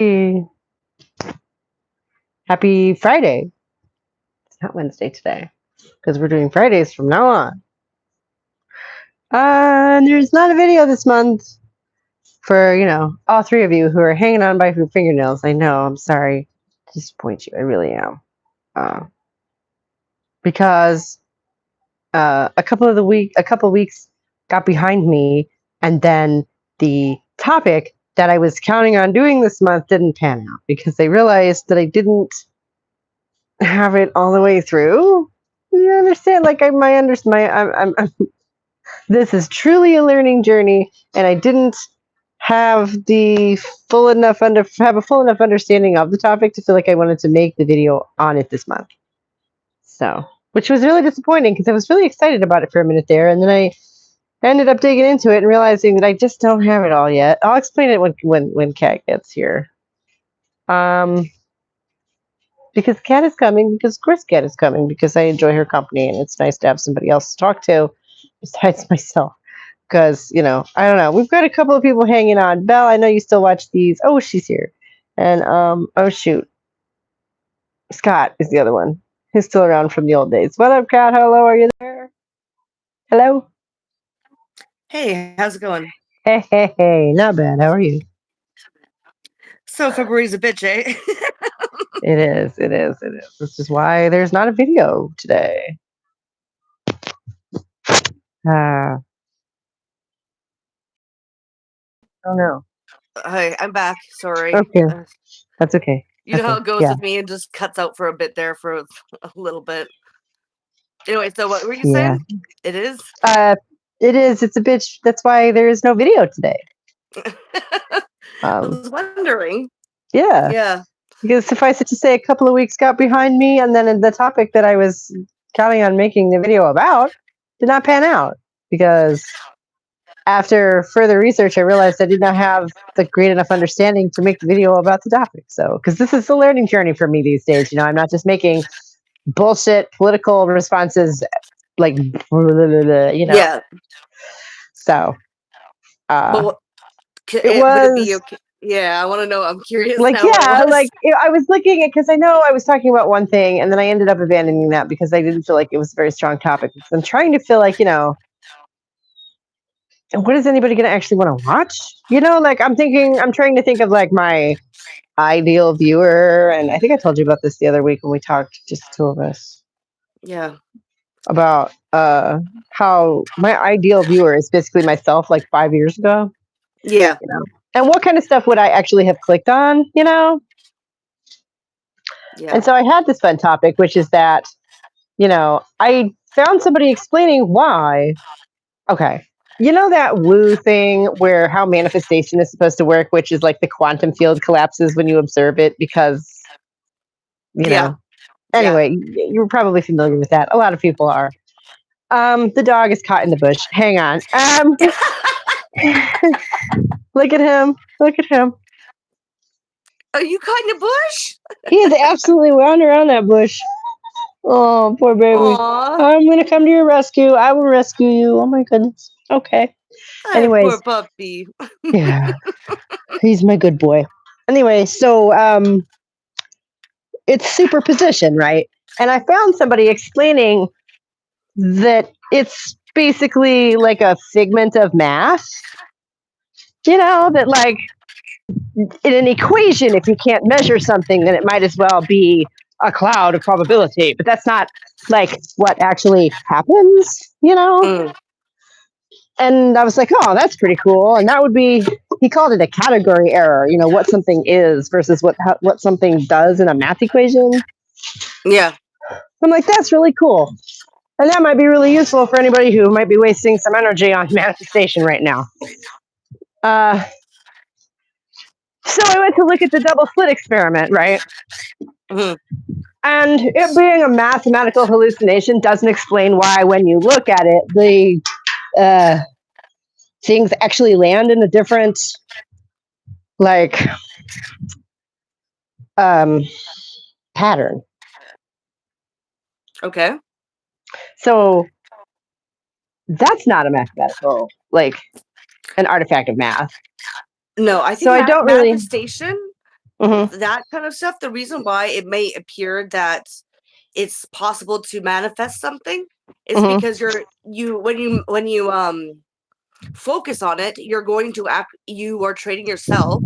Hey, happy Friday. It's not Wednesday today because we're doing Fridays from now on. And there's not a video this month for, all three of you who are hanging on by your fingernails. I know, I'm sorry to disappoint you. I really am. Because a couple weeks got behind me, and then the topic that I was counting on doing this month didn't pan out because I realized that I didn't have it all the way through. You understand? Like this is truly a learning journey, and I didn't have have a full enough understanding of the topic to feel like I wanted to make the video on it this month. So, which was really disappointing because I was really excited about it for a minute there, and then I ended up digging into it and realizing that I just don't have it all yet. I'll explain it when Kat gets here. Because Kat is coming, because of course Kat is coming, because I enjoy her company and it's nice to have somebody else to talk to besides myself. Because, I don't know. We've got a couple of people hanging on. Belle, I know you still watch these. Oh, she's here. And, oh, shoot. Scott is the other one. He's still around from the old days. What up, Kat? Hello, are you there? Hello? Hey, how's it going? Hey. Not bad. How are you? So February's a bitch, eh? It is. This is why there's not a video today. Oh, no. Hi, I'm back. Sorry. Okay. That's okay. You know Okay. how it goes Yeah. with me and just cuts out for a bit there for a little bit. Anyway, so what were you Yeah. saying? It is? It is. It's a bitch. That's why there is no video today. I was wondering. Yeah. Yeah. Because suffice it to say, a couple of weeks got behind me, and then the topic that I was counting on making the video about did not pan out. Because after further research, I realized I did not have the great enough understanding to make the video about the topic. So, because this is a learning journey for me these days, I'm not just making bullshit political responses like, Yeah. So, But it would it be was okay? Yeah, I want to know. I'm curious like, now what it yeah, was. like I was looking at, because I know I was talking about one thing and then I ended up abandoning that because I didn't feel like it was a very strong topic. So I'm trying to feel like, what is anybody going to actually want to watch? Like I'm trying to think of like my ideal viewer. And I think I told you about this the other week when we talked, just the two of us. Yeah. About how my ideal viewer is basically myself like 5 years ago. Yeah. And what kind of stuff would I actually have clicked on, Yeah. And so I had this fun topic, which is that, I found somebody explaining why. Okay. That woo thing where how manifestation is supposed to work, which is like the quantum field collapses when you observe it because, Anyway, you're probably familiar with that. A lot of people are. The dog is caught in the bush. Hang on. Look at him. Are you caught in a bush? He is absolutely wound around that bush. Oh, poor baby. Aww. I'm going to come to your rescue. I will rescue you. Oh, my goodness. Okay. Anyways. Poor puppy. Yeah. He's my good boy. Anyway, so it's superposition, right? And I found somebody explaining that it's basically like a figment of math. That like in an equation, if you can't measure something, then it might as well be a cloud of probability. But that's not like what actually happens, And I was like, oh, that's pretty cool. And that would be, he called it a category error, what something is versus what something does in a math equation. Yeah. I'm like, that's really cool. And that might be really useful for anybody who might be wasting some energy on manifestation right now. So I went to look at the double slit experiment, right? Mm-hmm. And it being a mathematical hallucination doesn't explain why, when you look at it, the things actually land in a different, like, pattern. Okay. So that's not a mathematical, like, an artifact of math. No, I think so I don't manifestation that kind of stuff. The reason why it may appear that it's possible to manifest something is because when you focus on it, you're going to you are training yourself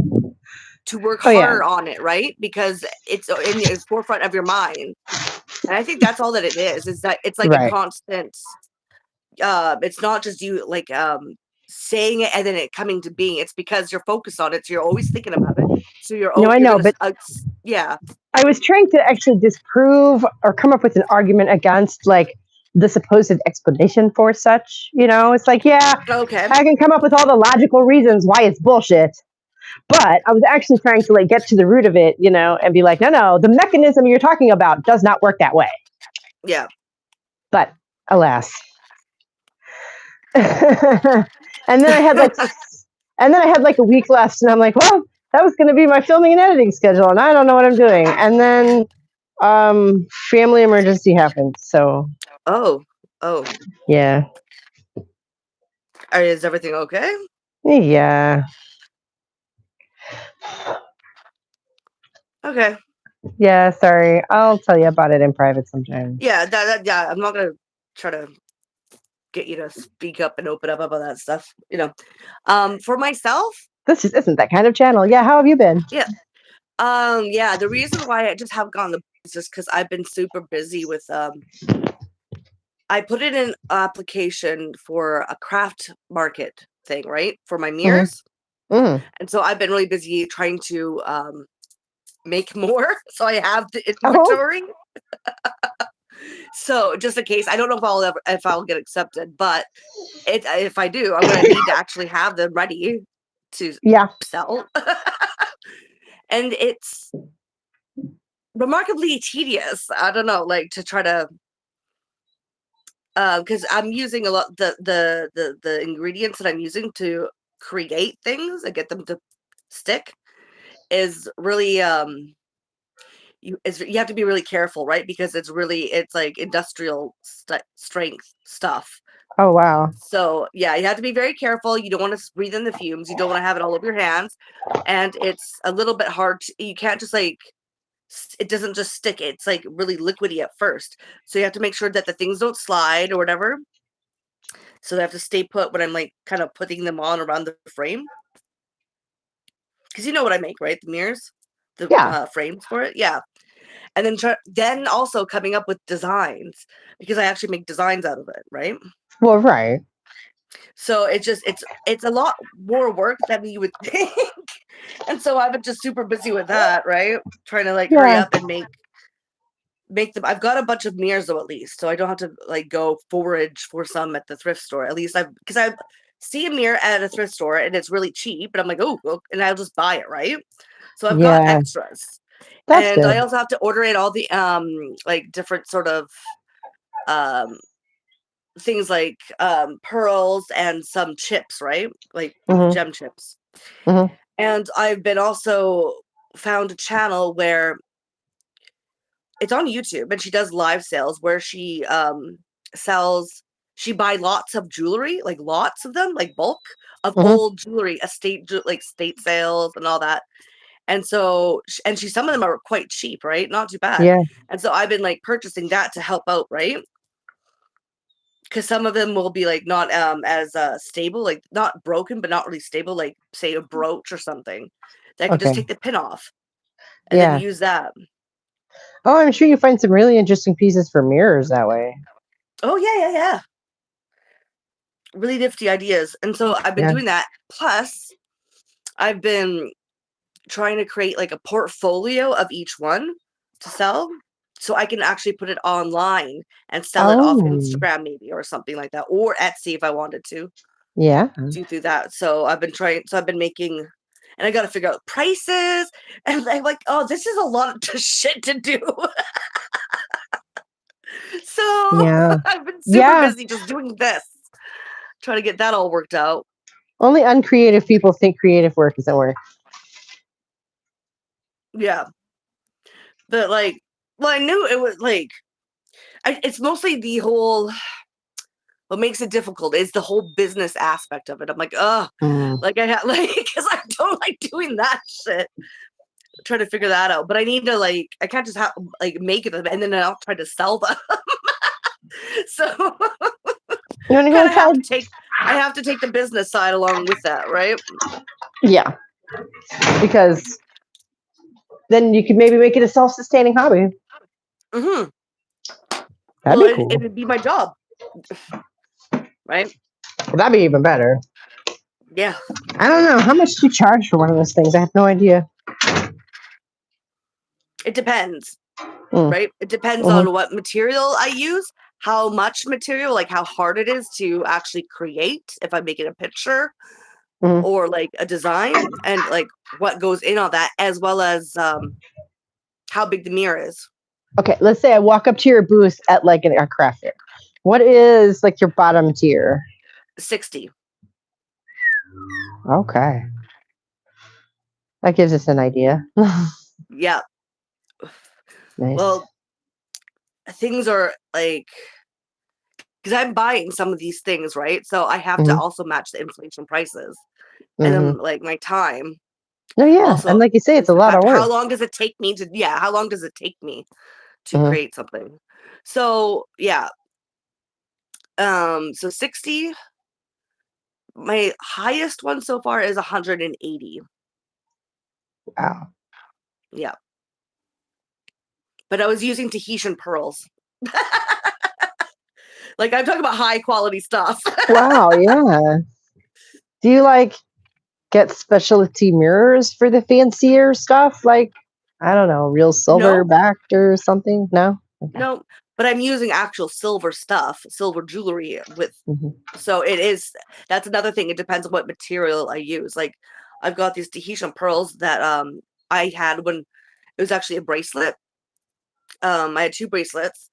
to work Oh, yeah. harder on it, right? Because it's in the forefront of your mind. And I think that's all that it is that it's like a Right. constant, it's not just you like saying it and then it coming to being. It's because you're focused on it, so you're always thinking about it. So you're No, I you're know, gonna but yeah. I was trying to actually disprove or come up with an argument against like the supposed explanation for such. It's like, yeah, Okay. I can come up with all the logical reasons why it's bullshit. But I was actually trying to like get to the root of it, and be like, no, the mechanism you're talking about does not work that way. Yeah. But alas. and then I had like a week left, and I'm like, well, that was going to be my filming and editing schedule, and I don't know what I'm doing. And then family emergency happened. So Oh. yeah. Is everything okay? Yeah. Okay. Yeah, sorry. I'll tell you about it in private sometime. Yeah, yeah, I'm not gonna try to get you to speak up and open up about that stuff. For myself, This just isn't that kind of channel. Yeah, how have you been? yeah. Yeah, the reason why I just haven't gotten the is just because I've been super busy with I put in an application for a craft market thing, right? For my mirrors. Mm. And so I've been really busy trying to make more. So I have the Oh, inventory. So just in case, I don't know if I'll get accepted, but if I do, I'm gonna need to actually have them ready to yeah. sell. And it's remarkably tedious. I don't know, like to try to because I'm using a lot the ingredients that I'm using to create things and get them to stick is really you have to be really careful, right? Because it's like industrial strength stuff. Oh, wow. So yeah, you have to be very careful. You don't want to breathe in the fumes. You don't want to have it all over your hands, and it's a little bit hard. You can't just like it doesn't just stick. It's like really liquidy at first, so you have to make sure that the things don't slide or whatever. So they have to stay put when I'm like kind of putting them on around the frame, because you know what I make, right? The mirrors, the Yeah. frames for it, yeah. And then also coming up with designs because I actually make designs out of it, right? Well, right. So it's a lot more work than you would think. And so I've been just super busy with that, right? Trying to like hurry Yeah. up and make them. I've got a bunch of mirrors though, at least, so I don't have to like go forage for some at the thrift store. At least because I see a mirror at a thrift store and it's really cheap, and I'm like, oh, and I'll just buy it, right? So I've got Yeah. extras. That's And good. I also have to order in all the like different sort of um things like pearls and some chips, right? Like Mm-hmm. gem chips. Mm-hmm. And I've been also found a channel where it's on YouTube and she does live sales where she sells she buy lots of jewelry, like lots of them, like bulk of Mm-hmm. old jewelry, like state sales and all that. And so and some of them are quite cheap, right? Not too bad. Yeah. And so I've been like purchasing that to help out, right? Because some of them will be like not as stable, like not broken, but not really stable, like say a brooch or something. That I can just Okay. take the pin off and then Yeah. use that. Oh, I'm sure you find some really interesting pieces for mirrors that way. Oh yeah. Really nifty ideas. And so I've been Yeah. doing that. Plus, I've been trying to create like a portfolio of each one to sell. So I can actually put it online and sell it off Oh, Instagram maybe or something like that. Or Etsy if I wanted to yeah. do through that. So I've been making and I got to figure out prices. And I'm like, oh, this is a lot of shit to do. So Yeah. I've been super Yeah. busy just doing this, trying to get that all worked out. Only uncreative people think creative work isn't work. Yeah. But like, well, I knew it was like, it's mostly the whole, what makes it difficult is the whole business aspect of it. I'm like, oh, Mm. like like, because I don't like doing that shit. try to figure that out. But I need to like I can't just like make them and then I'll try to sell them. So You want to go kind of have inside? to take I have to take the business side along with that, right? Yeah, because then you could maybe make it a self-sustaining hobby. Mm-hmm. That'd Well, be cool. it would be my job, right? Well, that'd be even better. Yeah. I don't know. How much do you charge for one of those things? I have no idea. It depends, Mm. right? It depends Mhm. on what material I use, how much material, like how hard it is to actually create, if I'm making a picture Mhm. or like a design, and like what goes in on that, as well as how big the mirror is. Okay, let's say I walk up to your booth at like a craft fair. What is like your bottom tier? 60. Okay, that gives us an idea. Yeah. Nice. Well, things are like because I'm buying some of these things, right? So I have to Mhm. also match the inflation prices. And Mhm. then like my time Oh yeah, also and like you say, it's is a a lot of factor. work. How long does it take me to how long does it take me to Mhm. create something? So yeah. So 60. My highest one so far is 180. Wow. Yeah. But I was using Tahitian pearls. Like I'm talking about high quality stuff. Wow. Yeah. Do you like get specialty mirrors for the fancier stuff? Like I don't know, real silver No, backed or something? No. Okay. no, but I'm using actual silver stuff, silver jewelry with Mhm. so it is that's another thing. It depends on what material I use. Like I've got these Tahitian pearls that I had when it was actually a bracelet. I had two bracelets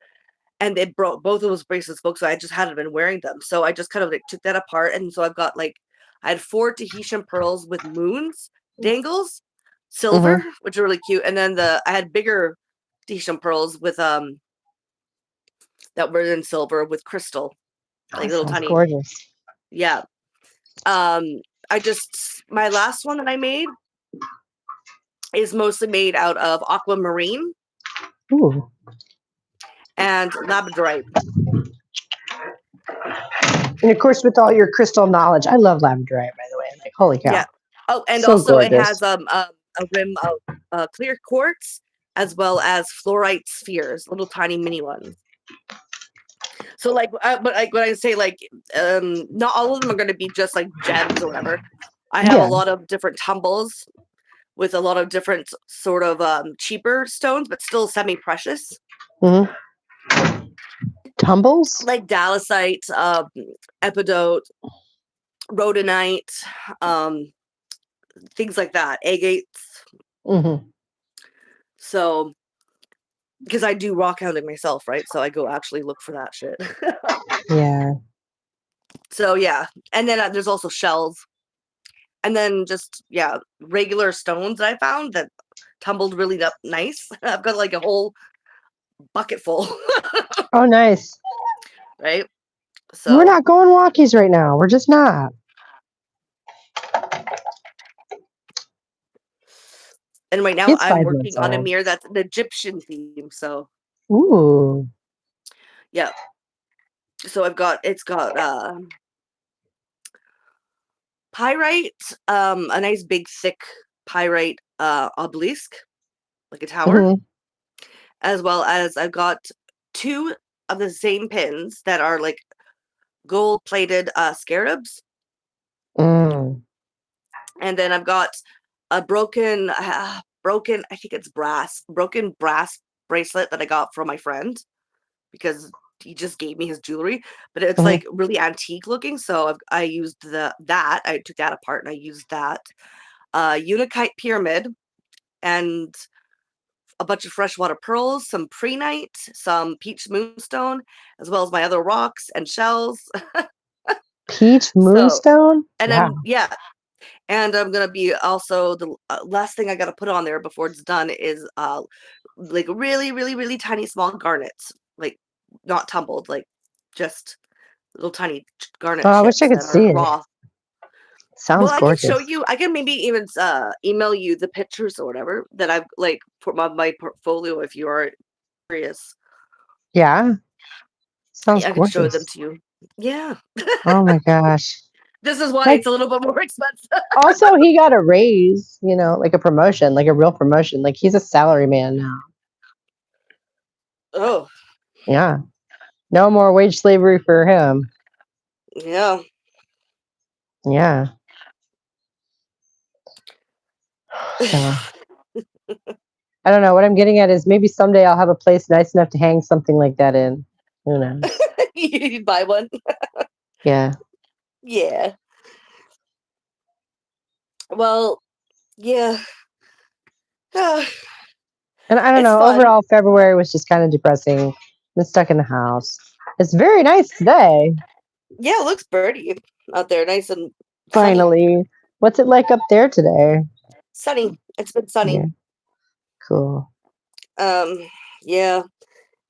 and it broke both of those bracelets broke, so I just hadn't been wearing them. So I just kind of like took that apart and so I've got like I had 4 Tahitian pearls with moons dangles, silver, Mhm. which are really cute. And then I had bigger Tahitian pearls with that were in silver with crystal, like That little sounds tiny. gorgeous. Yeah. Um, I just my last one that I made is mostly made out of aquamarine Ooh. and labradorite. And of course, with all your crystal knowledge, I love labradorite. By the way, like holy Yeah. cow, Oh, and so also it gorgeous. has a rim of clear quartz as well as fluorite spheres, little tiny mini ones. So like, but like when I say like, not all of them are going to be just like gems or whatever. I have a Yeah. lot of different tumbles with a lot of different sort of cheaper stones, but still semi-precious, Hmm. Tumbles. like dalasite, epidote, rhodonite, um, things like that, agates. Hmm. So, because I do rock hounding myself, right? So I go actually look for that shit. Yeah. So yeah, and then there's also shells, and then just yeah, regular stones that I found that tumbled really up nice. I've got like a whole bucket full, Oh, nice. right? We're So not going walkies right now. We're just not. and right now It's I'm 5 months working on a old. mirror that's an Egyptian theme. So Ooh. yeah, so it's got pyrite, a nice big thick pyrite obelisk, like a tower, Hmm. as well as I've got 2 of the same pins that are like gold plated scarabs, Mm. and then I've got a broken I think it's broken brass bracelet that I got from my friend because he just gave me his jewelry, but it's Hmm. like really antique looking. So I used that. I took that apart and I used that unakite pyramid and a bunch of freshwater pearls, some prehnite, some peach moonstone, as well as my other rocks and shells. Peach So, moonstone. and Wow. then yeah, and I'm gonna be also the last thing I gotta put on there before it's done is like really, really, really tiny small garnets, like not tumbled, like just little tiny garnet Oh, I wish I chips could that are see it. raw. Sounds Well, I can show gorgeous. you. I can maybe even email you the pictures or whatever that I've like for my portfolio if you are curious. Yeah, sounds I could show them gorgeous. to you. Yeah. Oh my gosh. This is why Like, it's a little bit more expensive. also, he got a raise, like a promotion, like a real promotion. Like, he's a salary man now. Oh, Yeah. No more wage slavery for him. yeah. Yeah. So, I don't know. What I'm getting at is maybe someday I'll have a place nice enough to hang something like that in. Who knows? You'd buy one. Yeah. Yeah. Well, yeah. Ah, And I don't it's know. fun. Overall, February was just kind of depressing. Been stuck in the house. It's very nice today. Yeah, it looks birdie out there, nice and sunny. Finally. What's it like up there today? Sunny. It's been Yeah. sunny. Cool. Um, yeah.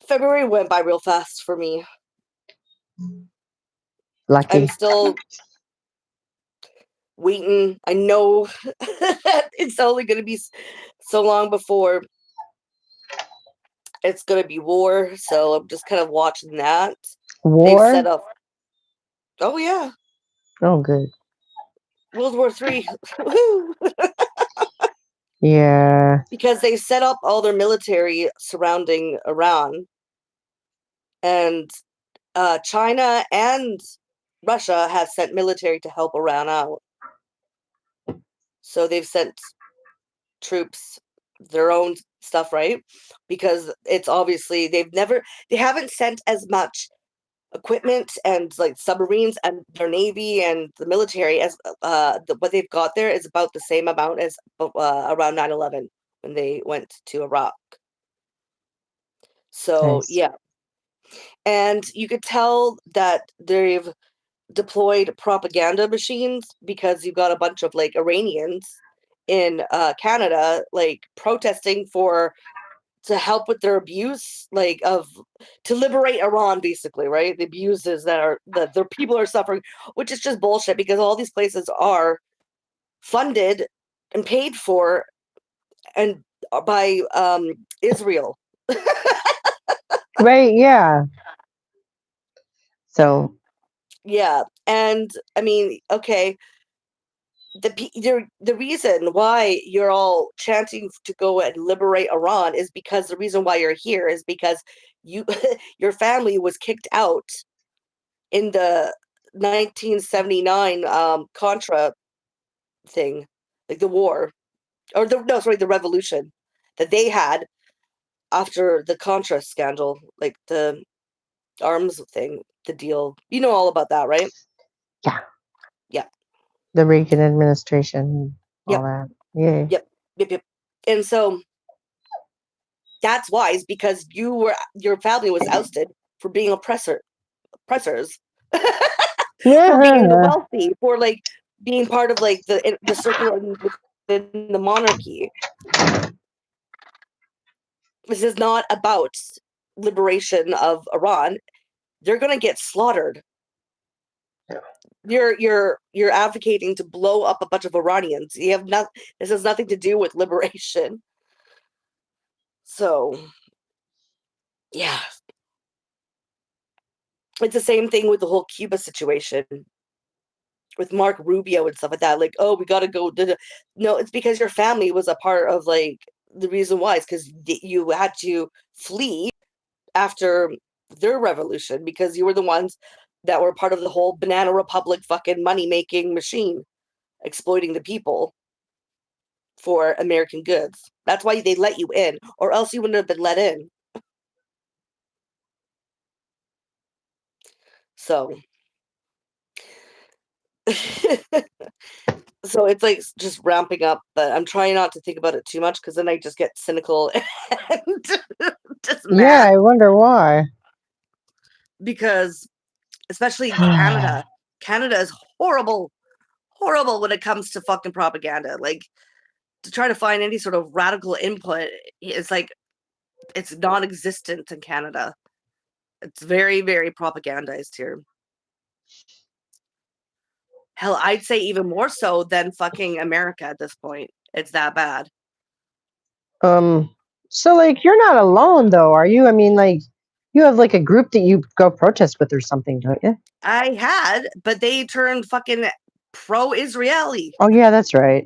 February went by real fast for me. I'm Lucky. still waiting. I know it's only going to be so long before it's going to be war, so I'm just kind of watching that. They've War? set up. Oh yeah, Oh, good. World War III. Woohoo! Yeah. Because they set up all their military surrounding Iran, and China and Russia have sent military to help Iran out. So they've sent troops, their own stuff, right? Because it's obviously they haven't sent as much equipment and like submarines and their navy and the military as what they've got there is about the same amount as around 9/11 when they went to Iraq. So Nice. yeah, and you could tell that they've deployed propaganda machines because you've got a bunch of like Iranians in Canada like protesting for to help with their abuse, like of to liberate Iran, basically, right? The abuses that their people are suffering, which is just bullshit because all these places are funded and paid for and by Israel. Right. Yeah. So, Yeah, and I mean, okay, the reason why you're all chanting to go and liberate Iran is because the reason why you're here is because you your family was kicked out in the 1979 Contra thing, like the war, or the revolution that they had after the Contra scandal, like the arms thing, the deal. You know all about that, right? yeah. Yeah. The Reagan administration, all Yep. that. Yeah. Yep. Yep. Yep. And so that's why is because your family was ousted for being oppressors, for being the Yeah. wealthy, for like being part of like the circle within the monarchy. This is not about liberation of Iran. They're gonna get slaughtered. You're advocating to blow up a bunch of Iranians. You have not. This has nothing to do with liberation. So yeah, it's the same thing with the whole Cuba situation with Mark Rubio and stuff like that. Like, oh, we got to go. No, it's because your family was a part of like the reason why. It's because you had to flee after their revolution because you were the ones that were part of the whole Banana Republic fucking money making machine, exploiting the people for American goods. That's why they let you in, or else you wouldn't have been let in. So so it's like just ramping up, but I'm trying not to think about it too much because then I just get cynical and just Yeah. mad I wonder why. because especially Canada is horrible when it comes to fucking propaganda. Like to try to find any sort of radical input is like it's non-existent in Canada. It's very, very propagandized here. Hell, I'd say even more so than fucking America at this point. It's that bad. So like you're not alone though, are you? I mean, like you have like a group that you go protest with or something, don't you? I had, but they turned fucking pro-Israeli. Oh yeah, that's right.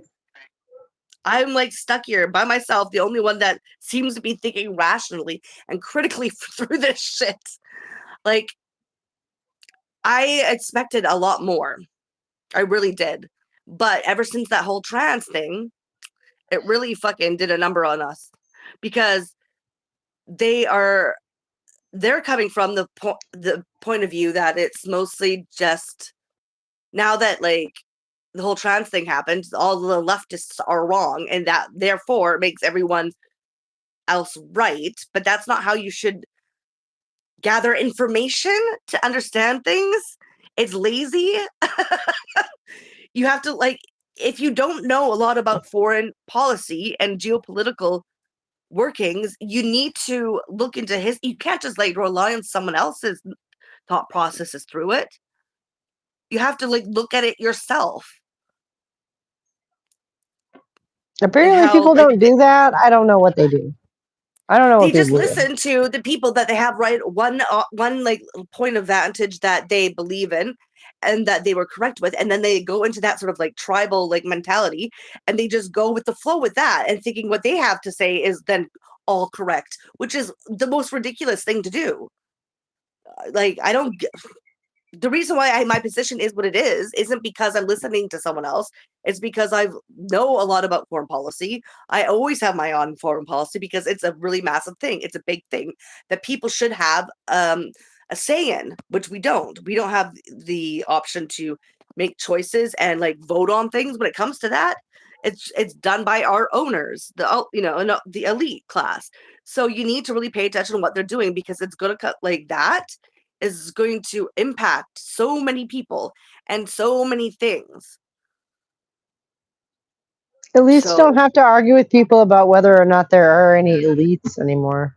I'm like stuck here by myself, the only one that seems to be thinking rationally and critically through this shit. Like, I expected a lot more. I really did. But ever since that whole trans thing, it really fucking did a number on us because they're coming from the point of view that it's mostly just now that like the whole trans thing happened, all the leftists are wrong, and that therefore makes everyone else right. But that's not how you should gather information to understand things. It's lazy. You have to like, if you don't know a lot about foreign policy and geopolitical workings, you need to look into his. You can't just like rely on someone else's thought processes through it. You have to like look at it yourself. Apparently How people like don't do that. I don't know what they do. I don't know they what just people do. listen to the people that they have right one like point of vantage that they believe in and that they were correct with, and then they go into that sort of like tribal like mentality and they just go with the flow with that and thinking what they have to say is then all correct, which is the most ridiculous thing to do. Like I don't the reason why my position is what it is isn't because I'm listening to someone else. It's because I know a lot about foreign policy. I always have my own foreign policy because it's a really massive thing. It's a big thing that people should have a say in, which we don't. We don't have the option to make choices and like vote on things when it comes to that. It's done by our owners, the elite class. So you need to really pay attention to what they're doing because it's going to cut like that is going to impact so many people and so many things. Elites don't So have to argue with people about whether or not there are any elites anymore.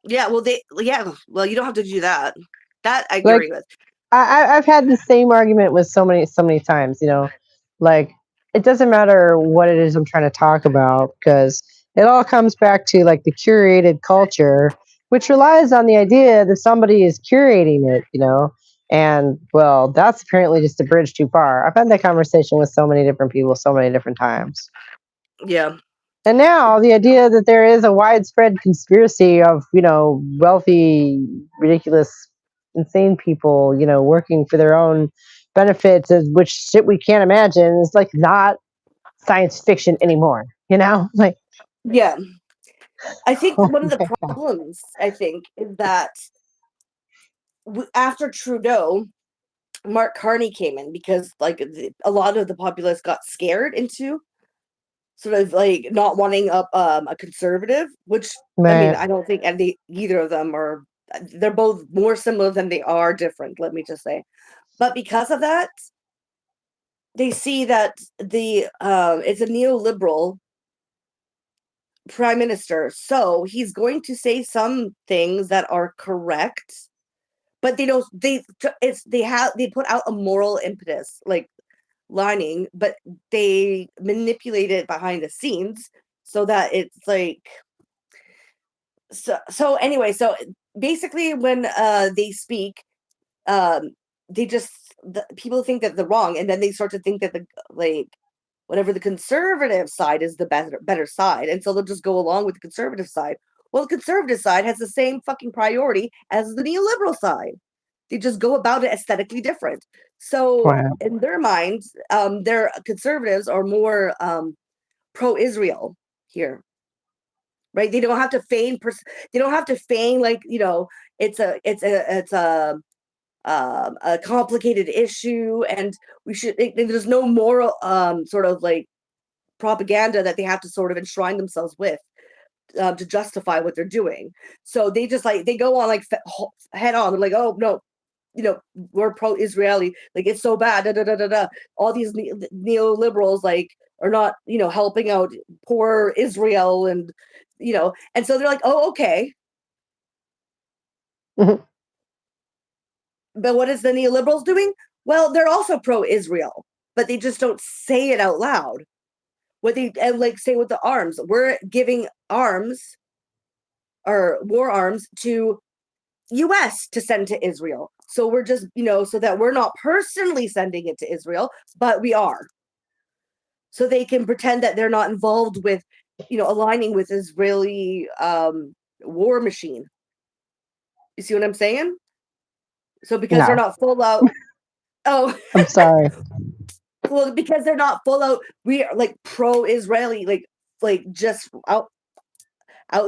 yeah, well you don't have to do that. That I Like agree with. I've had the same argument with so many times, you know, like it doesn't matter what it is I'm trying to talk about because it all comes back to like the curated culture, which relies on the idea that somebody is curating it, you know. And well, that's apparently just a bridge too far. I've had that conversation with so many different people so many different times. Yeah. And now the idea that there is a widespread conspiracy of, you know, wealthy, ridiculous, insane people, you know, working for their own benefits, which shit we can't imagine, is like not science fiction anymore, you know? Like, Yeah. I think oh one of the my God. problems I think is that after Trudeau, Mark Carney came in because like a lot of the populace got scared into sort of like not wanting a conservative, which I mean, Right. I don't think either of them are. They're both more similar than they are different. Let me just say, but because of that, they see that the it's a neoliberal prime minister, so he's going to say some things that are correct, but they don't. They put out a moral impetus, like lining, but they manipulate it behind the scenes so that it's like so anyway, so basically when they speak, um they just people think that they're wrong, and then they start to think that the like whatever the conservative side is the better side, and so they'll just go along with the conservative side. Well, the conservative side has the same fucking priority as the neoliberal side. They just go about it aesthetically different. So Wow. in their minds, their conservatives are more pro-Israel here, right? They don't have to feign. They don't have to feign like it's a complicated issue, and there's no moral sort of like propaganda that they have to sort of enshrine themselves with to justify what they're doing. So they just like they go on like head on. They're like, oh no, we're pro-Israeli. Like it's so bad. Da, da, da, da, da. All these neoliberals like are not helping out poor Israel, and so they're like, oh okay. Mhm. But what is the neoliberals doing? Well, they're also pro-Israel, but they just don't say it out loud. What they like say with the arms, we're giving arms or war arms to US to send to Israel. So we're just, so that we're not personally sending it to Israel, but we are. So they can pretend that they're not involved with, aligning with Israeli war machine. You see what I'm saying? So because they're No, not full out, oh, I'm sorry. well, because they're not full out, we are like pro-Israeli, like just out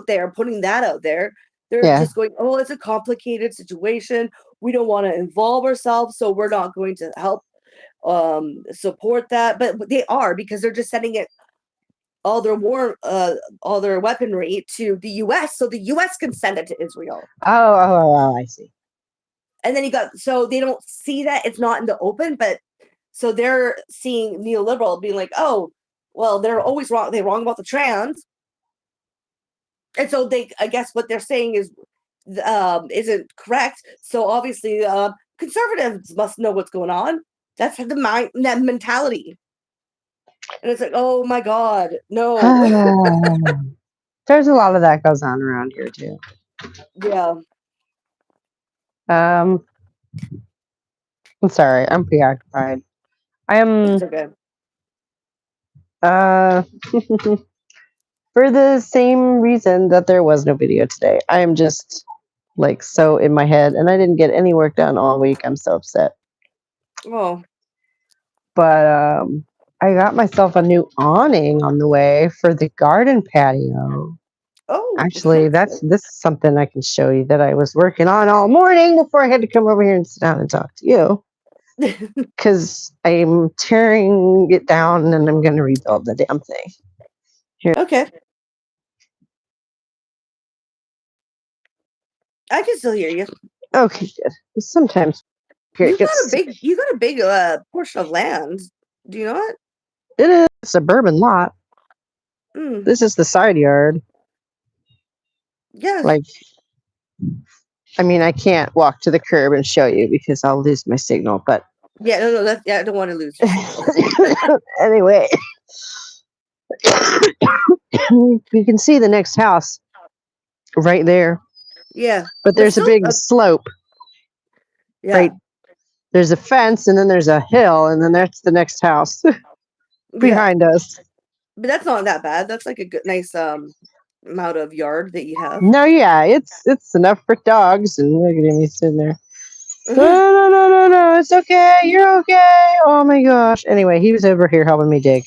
there putting that out there. They're Yeah. just going, oh, it's a complicated situation. We don't want to involve ourselves, so we're not going to help support that. But they are, because they're just sending it all their weaponry to the US so the US can send it to Israel. Oh, I see. And then so they don't see that it's not in the open, but so they're seeing neoliberal being like, oh, well, they're always wrong. They're wrong about the trans. And so I guess what they're saying isn't correct. So obviously, conservatives must know what's going on. That's that mentality. And it's like, oh my God, no. There's a lot of that goes on around here too. Yeah. I'm sorry, I'm preoccupied. I am It's okay. for the same reason that there was no video today. I am just like so in my head, and I didn't get any work done all week. I'm so upset. Oh. But I got myself a new awning on the way for the garden patio. Oh. Actually, this is something I can show you that I was working on all morning before I had to come over here and sit down and talk to you. Because I'm tearing it down and I'm going to rebuild the damn thing. Here. Okay. I can still hear you. Okay, good. Sometimes You got a big portion of land. Do you know it? It is a suburban lot. Mm. This is the side yard. Yeah. Like, I mean, I can't walk to the curb and show you because I'll lose my signal. But yeah, no, I don't want to lose your signal. Anyway, you can see the next house right there. Yeah, but there's a big slope. Yeah. Right. There's a fence, and then there's a hill, and then that's the next house behind us. But that's not that bad. That's like a good, nice amount of yard that you have. No, yeah, it's enough for dogs. And look at him, he's sitting there. No, it's okay. You're okay. Oh my gosh. Anyway, he was over here helping me dig.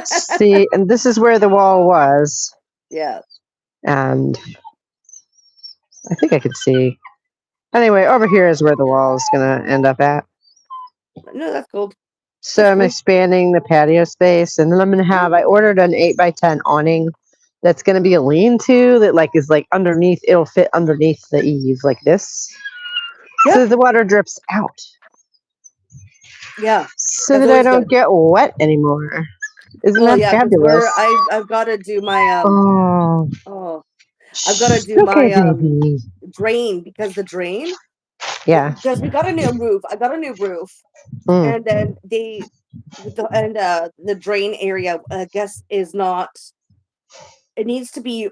See, and this is where the wall was. Yeah. And I think I could see. Anyway, over here is where the wall is going to end up at. No, that's cool. So I'm expanding the patio space, and then I'm going to have, I ordered an 8x10 awning that's going to be a lean-to that like is like underneath, it'll fit underneath the eave like this. Yep. So the water drips out. Yeah. So that I don't get wet anymore. Isn't that fabulous? I've got to do my I've got to do my drain, because the drain. Yeah. Because we got a new roof. I got a new roof. And then the drain area, I guess, is not, it needs to be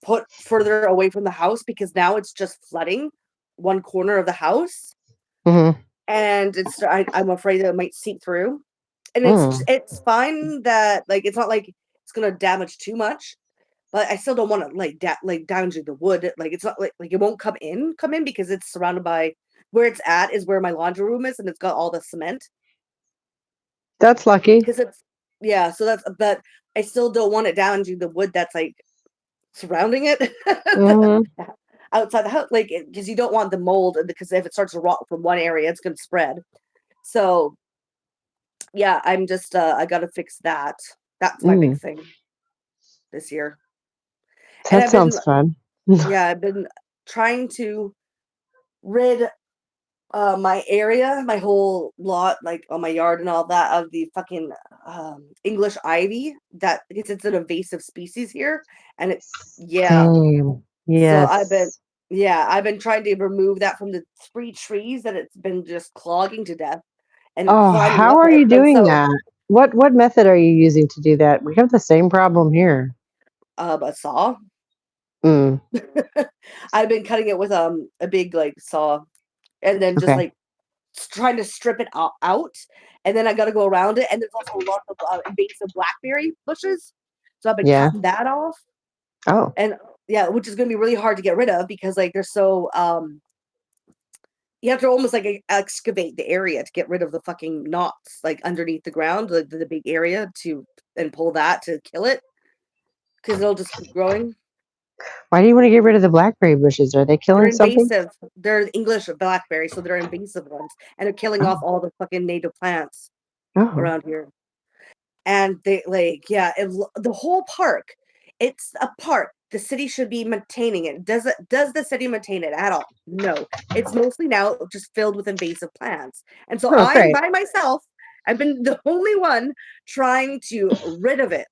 put further away from the house, because now it's just flooding one corner of the house. Mm-hmm. And I'm afraid that it might seep through. And it's fine that, like, it's not like it's gonna damage too much, but I still don't want to like damage the wood. Like, it's not like it won't come in because it's surrounded by, where it's at is where my laundry room is, and it's got all the cement. That's lucky. Because it's, yeah, so that's, but I still don't want it damaging the wood that's like surrounding it. Outside the house, like, because you don't want the mold, because if it starts to rot from one area, it's going to spread. So yeah, I'm just I gotta fix that. That's my big thing this year. That sounds fun. Yeah, I've been trying to rid my area, my whole lot, like on my yard and all that, of the fucking English ivy, that, because it's an invasive species here, and it's Yes. So Yeah, I've been trying to remove that from the 3 trees that it's been just clogging to death and Oh, climbing how up are it. you And doing so, that? What method are you using to do that? We have the same problem here. a saw. Mm, I've been cutting it with a big like saw, and then just okay. like trying to strip it out, and then I got to go around it. And there's also a lot of invasive blackberry bushes, so I've been Yeah. cutting that off, Oh, and yeah, which is going to be really hard to get rid of because like they're so you have to almost like excavate the area to get rid of the fucking knots like underneath the ground, like the big area to and pull that to kill it because it'll just keep growing. why do you want to get rid of the blackberry bushes? Are they They're killing something? invasive. They're English blackberry, so they're invasive ones, and they're killing off Oh, all the fucking native plants oh. around here. And they like, yeah, the whole park. It's a park. The city should be maintaining it. Does the city maintain it at all? No. It's mostly now just filled with invasive plants. And so Oh, I'm great. by myself. I've been the only one trying to rid of it.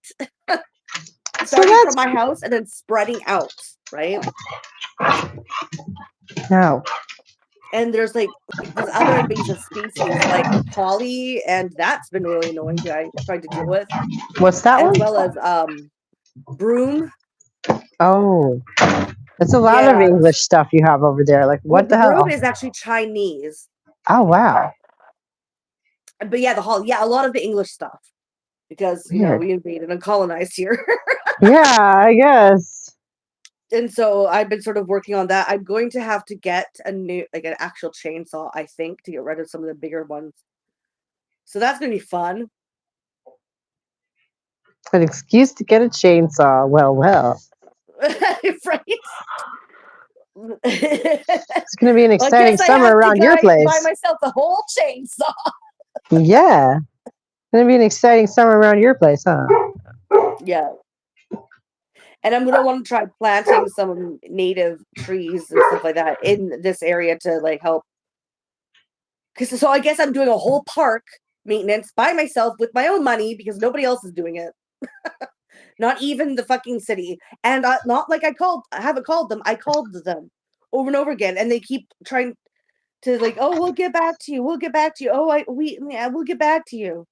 So Starting from that's my house and then spreading out, right? no. And there's like these other invasive species like holly, and that's been really annoying to I tried to deal with, What's that as one? well as broom. Oh, that's a lot of Yeah. English stuff you have over there. Like, Well, what the the broom hell? is actually Chinese. Oh, wow. But yeah, the holly, yeah, a lot of the English stuff. Because, Weird. we invaded and colonized here. Yeah, I guess. And so I've been sort of working on that. I'm going to have to get a new, like an actual chainsaw, I think, to get rid of some of the bigger ones. So that's going to be fun. An excuse to get a chainsaw. Well, well. Right? It's going to be an Well, I exciting guess I summer have to around your buy place. myself the whole chainsaw. Yeah. It's going to be an exciting summer around your place, huh? Yeah. And I'm gonna want to try planting some native trees and stuff like that in this area to like help. Because so I guess I'm doing a whole park maintenance by myself with my own money because nobody else is doing it. Not even the fucking city. And not like I haven't called them. I called them over and over again, and they keep trying to like, oh, we'll get back to you. We'll get back to you. Oh, we'll get back to you.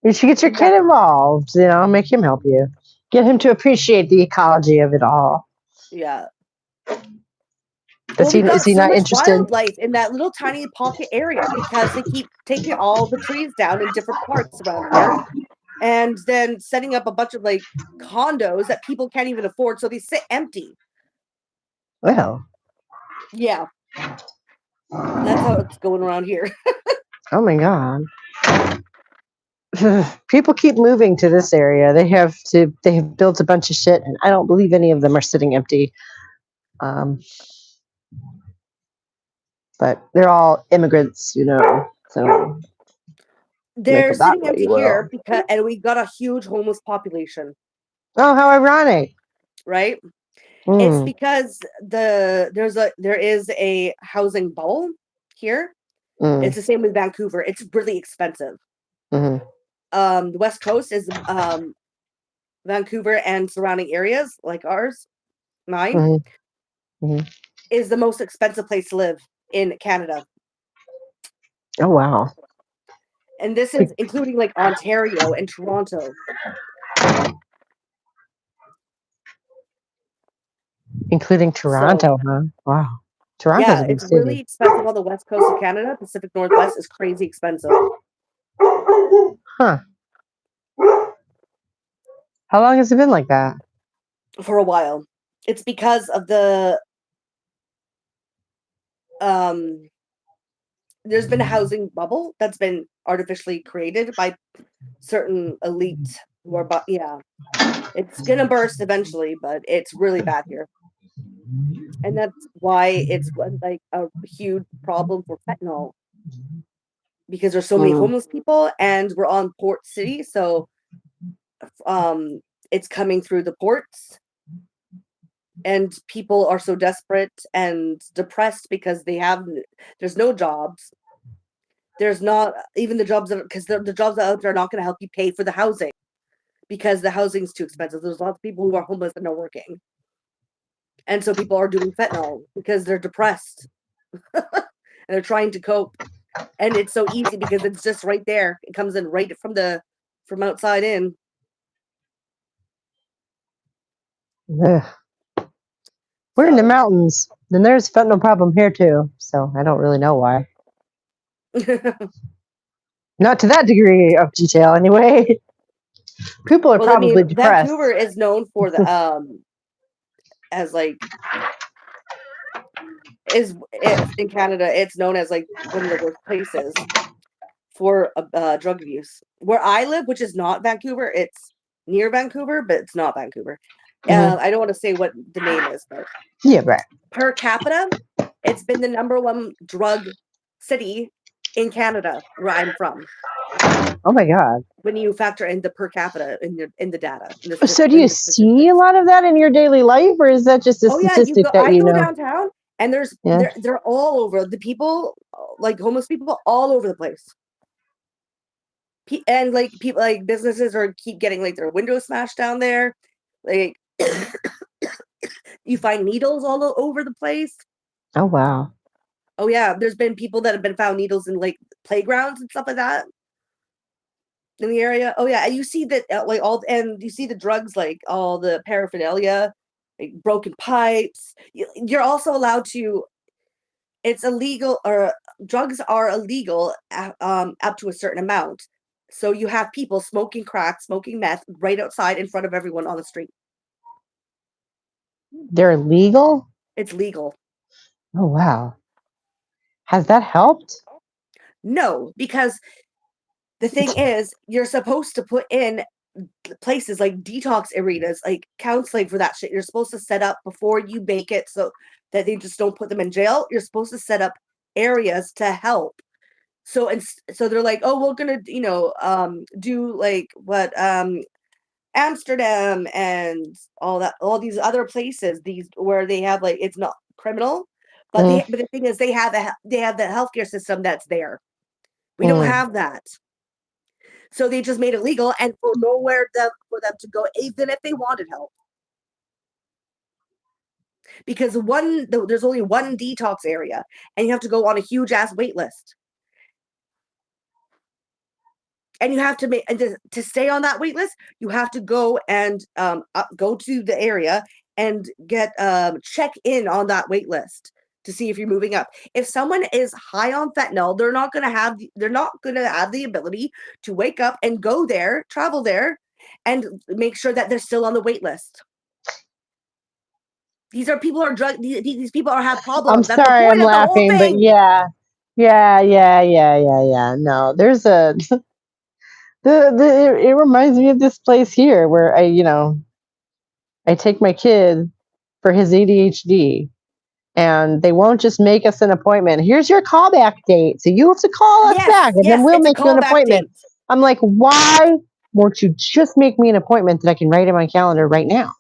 You should get your kid Nothing. involved, make him help you. Get him to appreciate the ecology of it all. Yeah. Does Well, he we've is got he so not much interested? wildlife in that little tiny pocket area because they keep taking all the trees down in different parts around here and then setting up a bunch of like condos that people can't even afford. So they sit empty. Well, Yeah, that's how it's going around here. oh my god. People keep moving to this area. They have built a bunch of shit and I don't believe any of them are sitting empty. Um, but they're all immigrants, So make They're it that sitting way. empty here Well, because, and we got a huge homeless population, oh, how ironic. right? It's Mm, because there is a housing bubble here. mm, It's the same with Vancouver. It's really expensive. mm, The West Coast is Vancouver and surrounding areas like ours, mine, mm, mm. is the most expensive place to live in Canada. Oh wow, And this is including like Ontario and Toronto. including So Toronto, huh? Wow, Toronto's yeah, a big it's really city. expensive on the west coast of Canada. Pacific Northwest is crazy expensive Huh? How long has it been like that? for a while. It's because of the um there's been a housing bubble that's been artificially created by certain elite who are yeah. It's gonna burst eventually, but it's really bad here. And that's why it's like a huge problem for fentanyl because there's so many Mm, homeless people and we're on port city, so um it's coming through the ports and people are so desperate and depressed because there's no jobs. There's not even the jobs that because the jobs out there are not going to help you pay for the housing because the housing's too expensive. There's lots of people who are homeless and are working. And so people are doing fentanyl because they're depressed and they're trying to cope. And it's so easy because it's just right there. It comes in right from outside in. Ugh. We're in the So mountains. Then there's a fentanyl problem here too. So I don't really know why. Not to that degree of detail, anyway. People are well, I mean, probably depressed. Vancouver is known for the as like in Canada, it's known as like one of the worst places for drug abuse. Where I live, which is not Vancouver, it's near Vancouver, but it's not Vancouver. Mhm. I don't want to say what the name is, but Yeah, right. per capita, it's been the #1 drug city in Canada, where I'm from. Oh my God. When you factor in the per capita in the data, So do you see a statistics. lot of that in your daily life, or is that just a Oh yeah, statistic that I you go know? downtown, and Yeah. they're all over. The people, like homeless people, all over the place. And like people, like businesses are keep getting like their windows smashed down there. Like you find needles all over the place. Oh wow. Oh yeah, there's been people that have been found needles in like playgrounds and stuff like that in the area. Oh yeah, and you see that like and you see the drugs, like all the paraphernalia, like broken pipes. You're also allowed to. It's illegal, or drugs are illegal up to a certain amount. So you have people smoking crack, smoking meth right outside in front of everyone on the street. They're legal? It's legal. Oh wow. Has that helped? No, because the thing is, you're supposed to put in places like detox arenas, like counseling for that shit. You're supposed to set up before you make it so that they just don't put them in jail. You're supposed to set up areas to help. So and so they're like, oh, we're gonna, do like what Amsterdam and all these other places, these where they have like it's not criminal, but Mm, but the thing is they have the healthcare system that's there. We don't mm. have that. So they just made it legal and for nowhere for them to go, even if they wanted help. Because there's only one detox area, and you have to go on a huge ass wait list. And you have to make, and to stay on that wait list, you have to go and go to the area and get check in on that wait list to see if you're moving up. If someone is high on fentanyl, they're not going to have the ability to wake up and go there, travel there, and make sure that they're still on the wait list. These are people are drug. These people have I'm problems. That's the sorry, I'm point of the whole laughing, but thing. yeah. Yeah. No, there's a it reminds me of this place here where I take my kid for his ADHD, and they won't just make us an appointment. Here's your callback date. So you have to call us back and then Yes, we'll it's a make you an callback appointment. date. I'm like, why won't you just make me an appointment that I can write in my calendar right now?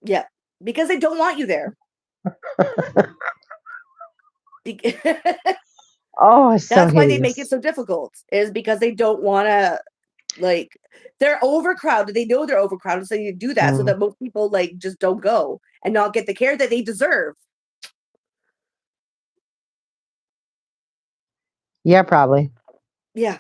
Yeah, because they don't want you there. Oh, it's so That's why they make it hideous. so difficult, is because they don't want to, like, they're overcrowded. They know they're overcrowded, so you do that so Mm. that most people like just don't go and not get the care that they deserve. Yeah, probably. Yeah.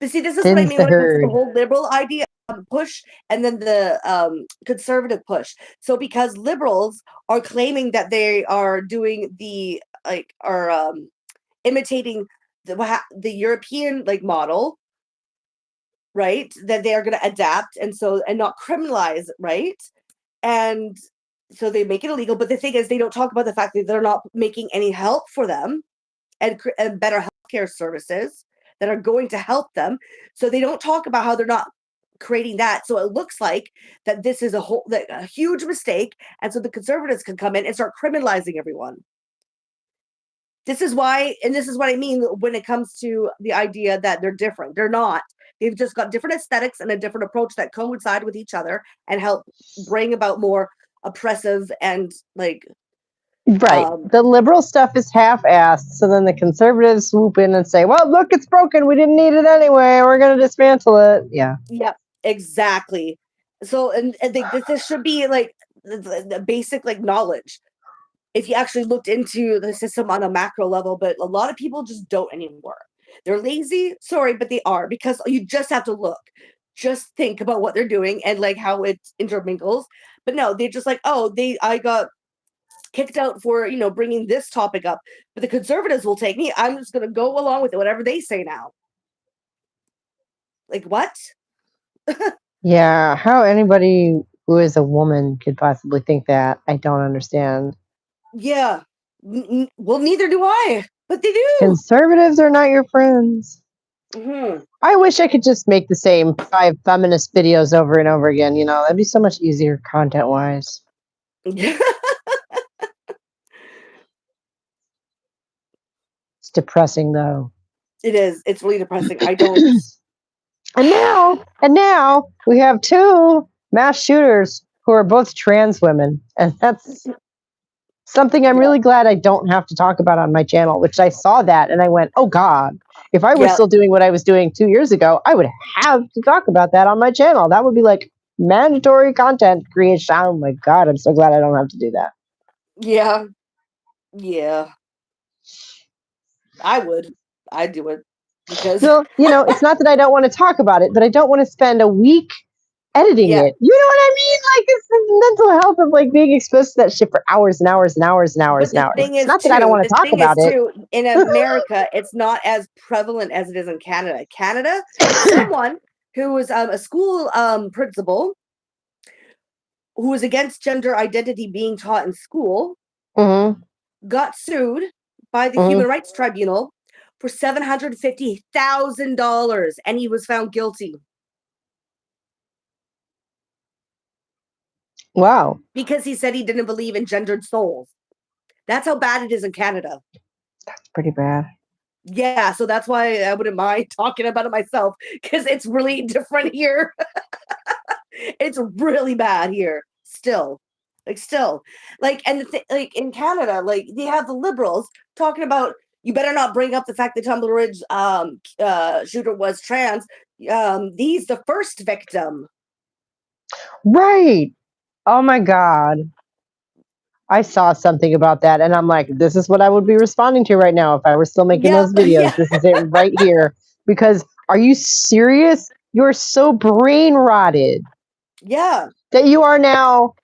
But see, this is what I Thins mean the when it comes to the herd. whole liberal idea push and then the conservative push. So because liberals are claiming that they are doing the like are imitating the European like model, right? That they are going to adapt and not criminalize, right? And so they make it illegal. But the thing is, they don't talk about the fact that they're not making any help for them and better healthcare services that are going to help them. So they don't talk about how they're not creating that. So it looks like that this is a huge mistake, and so the conservatives can come in and start criminalizing everyone. This is why, and this is what I mean when it comes to the idea that they're different. They're not. They've just got different aesthetics and a different approach that coincide with each other and help bring about more oppressive and like Right. um The liberal stuff is half-assed, so then the conservatives swoop in and say, "Well, look, it's broken. We didn't need it anyway. We're going to dismantle it." Yeah. yeah, exactly. So and this should be like the basic like knowledge if you actually looked into the system on a macro level, but a lot of people just don't anymore. They're lazy, sorry, but they are, because you just have to look. Just think about what they're doing and like how it intermingles. But no, they're just like, oh, I got kicked out for, bringing this topic up, but the conservatives will take me. I'm just going to go along with it, whatever they say now. Like, what? Yeah, how anybody who is a woman could possibly think that, I don't understand. Yeah. Well, neither do I, but they do. Conservatives are not your friends. Mm-hmm. I wish I could just make the same 5 feminist videos over and over again. That'd be so much easier content-wise. It's depressing, though. It is. It's really depressing. I don't. And now we have 2 mass shooters who are both trans women, and that's something I'm really glad I don't have to talk about on my channel, which I saw that and I went, oh God, if I were still doing what I was doing 2 years ago, I would have to talk about that on my channel. That would be like mandatory content creation. Oh my God, I'm so glad I don't have to do that. Yeah. I'd do it because it's not that I don't want to talk about it, but I don't want to spend a week editing it. You know what I mean? Like, it's the mental health of like being exposed to that shit for hours and hours and hours and hours and hours. It's not that I don't want to talk about it. In America, it's not as prevalent as it is in Canada. Someone who was a school principal who was against gender identity being taught in school got sued by the Human Rights Tribunal for $750,000, and he was found guilty. Wow. Because he said he didn't believe in gendered souls. That's how bad it is in Canada. That's pretty bad. Yeah, so that's why I wouldn't mind talking about it myself, because it's really different here. It's really bad here still. And like in Canada, like they have the liberals talking about, you better not bring up the fact that Tumbler Ridge shooter was trans. He's the first victim. Right. Oh my God. I saw something about that and I'm like, this is what I would be responding to right now if I were still making those videos. Yeah. This is it right here. Because are you serious? You're so brain rotted. Yeah. That you are now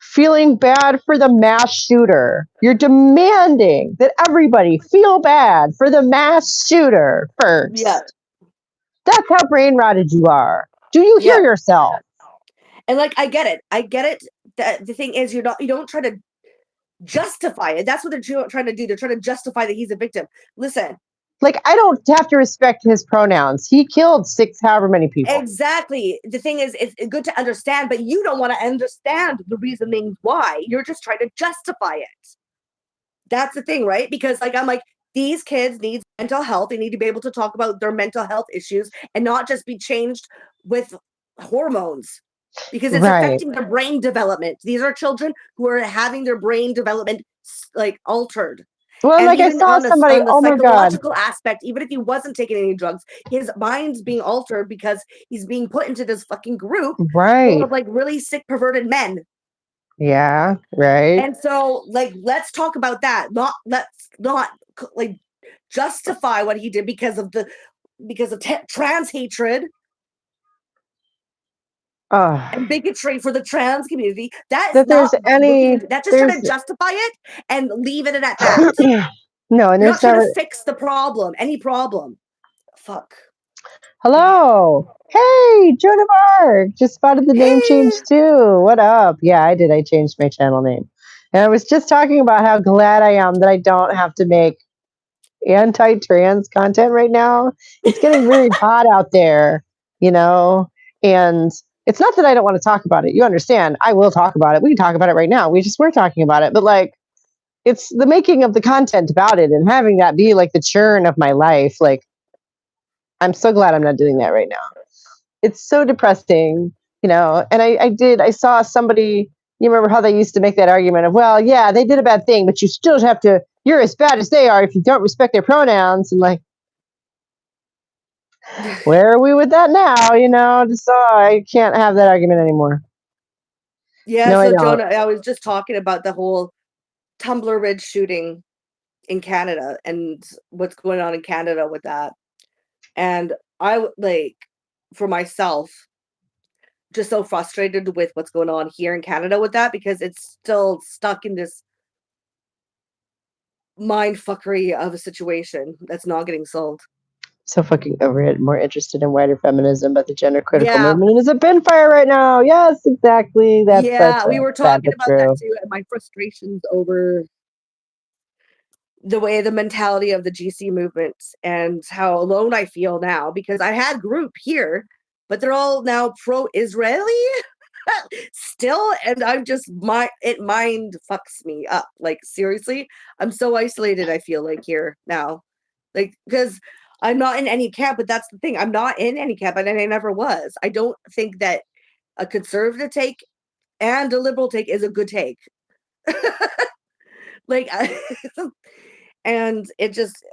feeling bad for the mass shooter. You're demanding that everybody feel bad for the mass shooter first. Yeah. That's how brain rotted you are. Do you hear yourself? And like, I get it. The thing is, you don't try to justify it. That's what they're trying to do. They're trying to justify that he's a victim. Listen. Like, I don't have to respect his pronouns. He killed however many people. Exactly. The thing is, it's good to understand, but you don't want to understand the reasoning why. You're just trying to justify it. That's the thing, right? Because like, I'm like, these kids need mental health. They need to be able to talk about their mental health issues and not just be changed with hormones, because it's affecting their brain development. These are children who are having their brain development like altered. Well, and like I saw somebody, on the psychological aspect, even if he wasn't taking any drugs, his mind's being altered because he's being put into this fucking group full of like really sick, perverted men. Yeah, right. And so, like, let's talk about that. Let's not like justify what he did because of trans hatred. And bigotry for the trans community. That's just trying to justify it and leave it at that. No, and you're not trying to fix the problem, any problem. Fuck. Hello. Hey, Joan of Arc. Just spotted the name change too. What up? Yeah, I did. I changed my channel name. And I was just talking about how glad I am that I don't have to make anti-trans content right now. It's getting really hot out there, and it's not that I don't want to talk about it. You understand. I will talk about it. We can talk about it right now. We're talking about it. But like, it's the making of the content about it and having that be like the churn of my life. Like, I'm so glad I'm not doing that right now. It's so depressing, and I saw somebody, you remember how they used to make that argument of, well, yeah, they did a bad thing, but you still have to, you're as bad as they are if you don't respect their pronouns. And like, where are we with that now? So I can't have that argument anymore. Yeah, No, I so don't. Jonah, I was just talking about the whole Tumbler Ridge shooting in Canada and what's going on in Canada with that. And like, for myself, just so frustrated with what's going on here in Canada with that because it's still stuck in this mind fuckery of a situation that's not getting solved. So fucking over it. More interested in wider feminism, but the gender critical Yeah, movement is a bin fire right now. Yes, exactly. That's yeah, we were sad talking but about that true. too, and my frustrations over the mentality of the GC movement and how alone I feel now because I had group here, but they're all now pro-Israeli still, and I'm just it mind fucks me up. Like seriously, I'm so isolated. I feel like here now, like because I'm not in any camp. But that's the thing, I'm not in any camp, and I never was. I don't think that a conservative take and a liberal take is a good take. Like and it just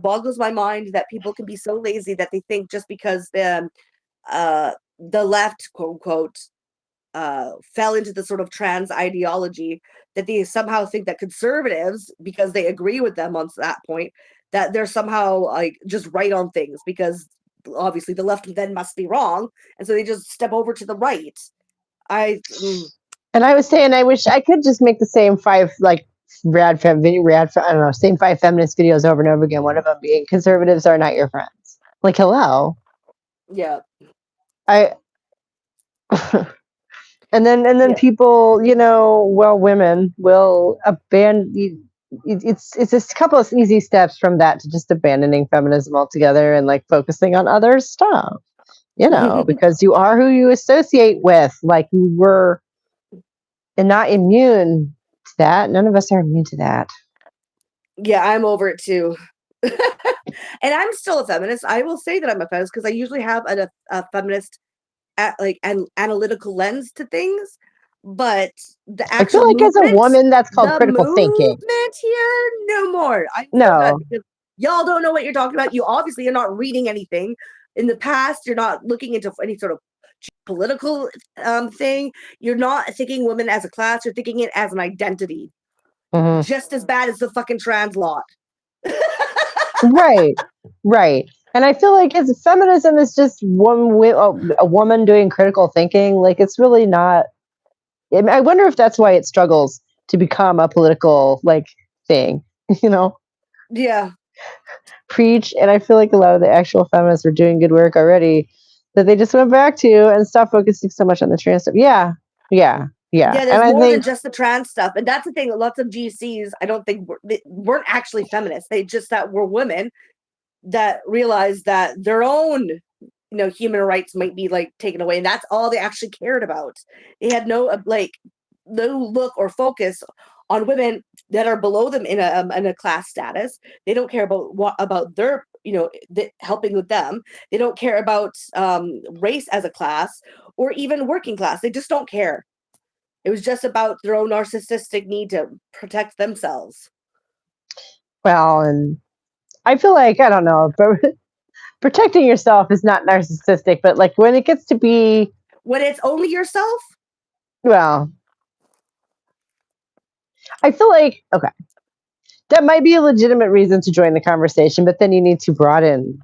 boggles my mind that people can be so lazy that they think just because the left, quote unquote, fell into the sort of trans ideology that they somehow think that conservatives, because they agree with them on that point, that they're somehow like just right on things because obviously the left then must be wrong, and so they just step over to the right. I And I was saying, I wish I could just make the same five like I don't know, same five feminist videos over and over again. One of them being conservatives are not your friends. Like, hello. yeah, I and then yeah, people, women will abandon. It's a couple of easy steps from that to just abandoning feminism altogether and like focusing on other stuff. Because you are who you associate with. Like you were, and not immune to that. None of us are immune to that. yeah. I'm over it too. And I'm still a feminist. I will say that I'm a feminist because I usually have a feminist like an analytical lens to things, but the I feel actual like as a movement, woman, that's called the critical thinking. movement here, no more. I'm so done No, because y'all don't know what you're talking about. You obviously are not reading anything in the past. You're not looking into any sort of political thing. You're not thinking women as a class. You're thinking it as an identity, mhm. just as bad as the fucking trans lot. Right, right. And I feel like as feminism is just a woman doing critical thinking. Like it's really not. I wonder if that's why it struggles to become a political like thing. You know, Yeah. preach. And I feel like a lot of the actual feminists are doing good work already that they just went back to and stopped focusing so much on the trans stuff. Yeah, yeah, yeah. Yeah, And there's I more than think just the trans stuff, and that's the thing. Lots of GCs, I don't think they weren't actually feminists. They just that were women that realized that their own, human rights might be like taken away, and that's all they actually cared about. They had no look or focus on women that are below them in a class status. They don't care about what about their helping with them. They don't care about race as a class or even working class. They just don't care. It was just about their own narcissistic need to protect themselves. well, and I feel like I don't know, but protecting yourself is not narcissistic, but like when it gets to be, When it's only yourself, well, I feel like okay, that might be a legitimate reason to join the conversation, but then you need to broaden,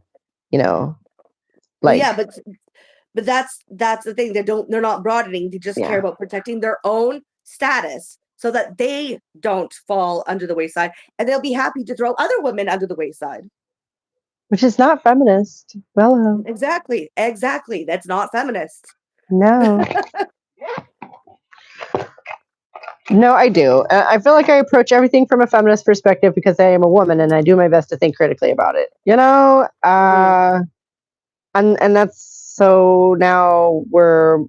you know, well, like yeah, but that's the thing. They're not broadening. They just care yeah, about protecting their own status so that they don't fall under the wayside, and they'll be happy to throw other women under the wayside. which is not feminist. Well, Exactly. That's not feminist. no. No, I do. I feel like I approach everything from a feminist perspective because I am a woman and I do my best to think critically about it. Mhm. And that's so now we're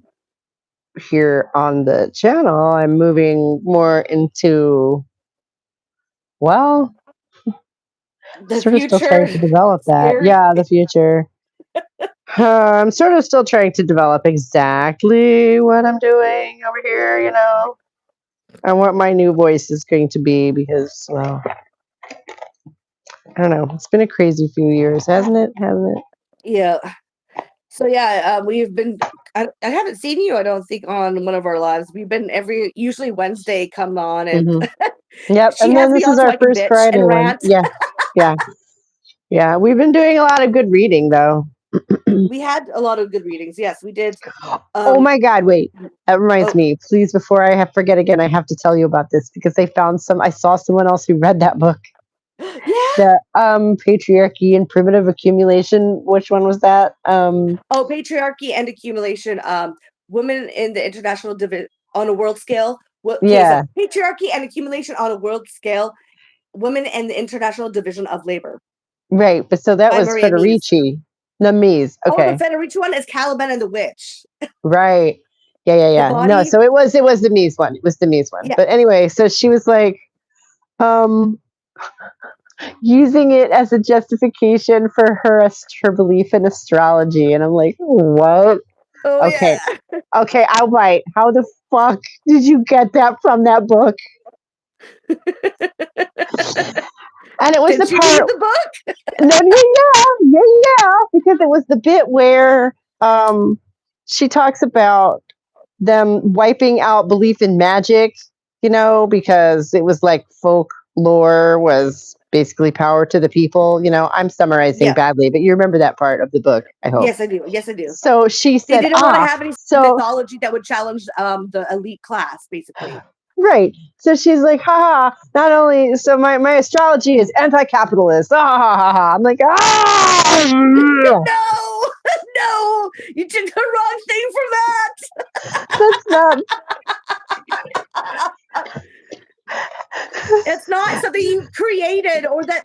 here on the channel. I'm moving more into well, The sort of still trying future, to develop that. scary. Yeah, the future. I'm sort of still trying to develop exactly what I'm doing over here, and what my new voice is going to be because, well, I don't know. It's been a crazy few years, hasn't it? Hasn't it? Yeah. So yeah, we've been. I haven't seen you. I don't think on one of our lives. We've been usually Wednesday come on, and Hmm. Yep. she And has then me this on is so our I can first bitch Friday and one. rant. Yeah. Yeah. Yeah. We've been doing a lot of good reading though. We had a lot of good readings. Yes, we did. Oh Um, my God, wait. That reminds oh me. Please, before I forget again, I have to tell you about this because I saw someone else who read that book. yeah. The patriarchy and primitive accumulation. Which one was that? Oh, patriarchy and accumulation. Women in the international on a world scale. Okay, so Yeah, patriarchy and accumulation on a world scale. Women in the international division of labor right. But so that by was Maria Mies. Federici. No, Mies. Oh, the Okay. Federici one is Caliban and the Witch. Right. Yeah, yeah, The yeah. No, body. so it was the Mies one. It was the Mies one. Yeah. But anyway, so she was like, um, using it as a justification for her belief in astrology, and I'm like, what? Oh Okay, yeah. okay, I'll write. How the fuck did you get that from that book? And it was Did the she read part. the book? No, yeah, because it was the bit where she talks about them wiping out belief in magic, because it was like folklore was basically power to the people. I'm summarizing Yeah. badly, but you remember that part of the book, I hope. Yes, I do. Yes, I do. So she They said, didn't want to have any so mythology that would challenge the elite class, basically. right. So she's like, haha, not only, so my astrology is anti-capitalist. Ha ha ha ha. I'm like, ah, No, no, you took the wrong thing from that's not. that. It's not something you created or that,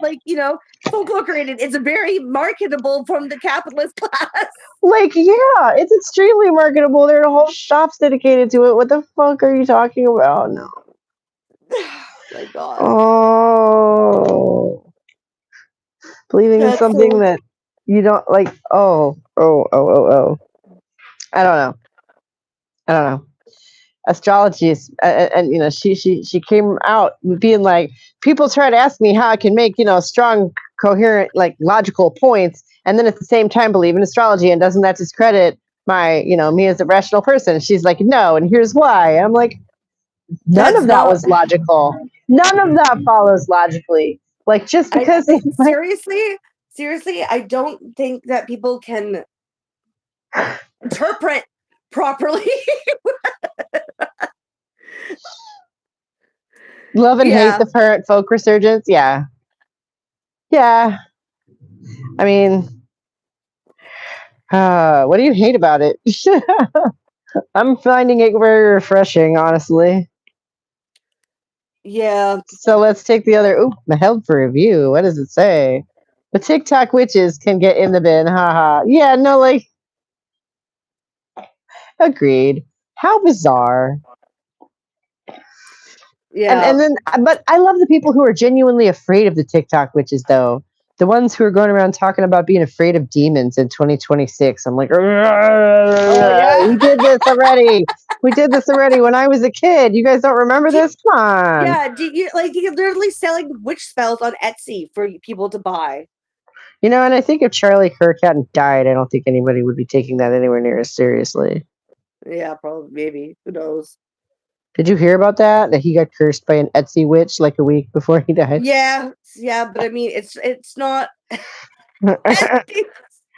folklore created. It's very marketable from the capitalist class. Like, yeah, it's extremely marketable. There are whole shops dedicated to it. What the fuck are you talking about? No. My God. Oh, believing in That's something so. that you don't like. Oh. I don't know. I don't know. Astrology is, and she came out being like, people try to ask me how I can make strong, coherent, like logical points, and then at the same time believe in astrology, and doesn't that discredit my me as a rational person? She's like, no, and here's why. I'm like, none That's of that not. was logical. None of that follows logically. Like just because I seriously, I don't think that people can interpret properly. love and hate Yeah, the current folk resurgence, yeah, yeah. I mean, what do you hate about it? I'm finding it very refreshing, honestly. yeah. So let's take the other. Ooh, my help for review. What does it say? The TikTok witches can get in the bin. Haha. Yeah, no, like, agreed. How bizarre. And Yeah. and then, but I love the people who are genuinely afraid of the TikTok witches, though. The ones who are going around talking about being afraid of demons in 2026. I'm like, Oh yeah. we did this already. We did this already when I was a kid. You guys don't remember Do, this? Come on. yeah. Do you you're literally selling witch spells on Etsy for people to buy? And I think if Charlie Kirk hadn't died, I don't think anybody would be taking that anywhere near as seriously. Yeah, probably, maybe. Who knows? Did you hear about that? That he got cursed by an Etsy witch like a week before he died? Yeah, yeah, but I mean, it's not it's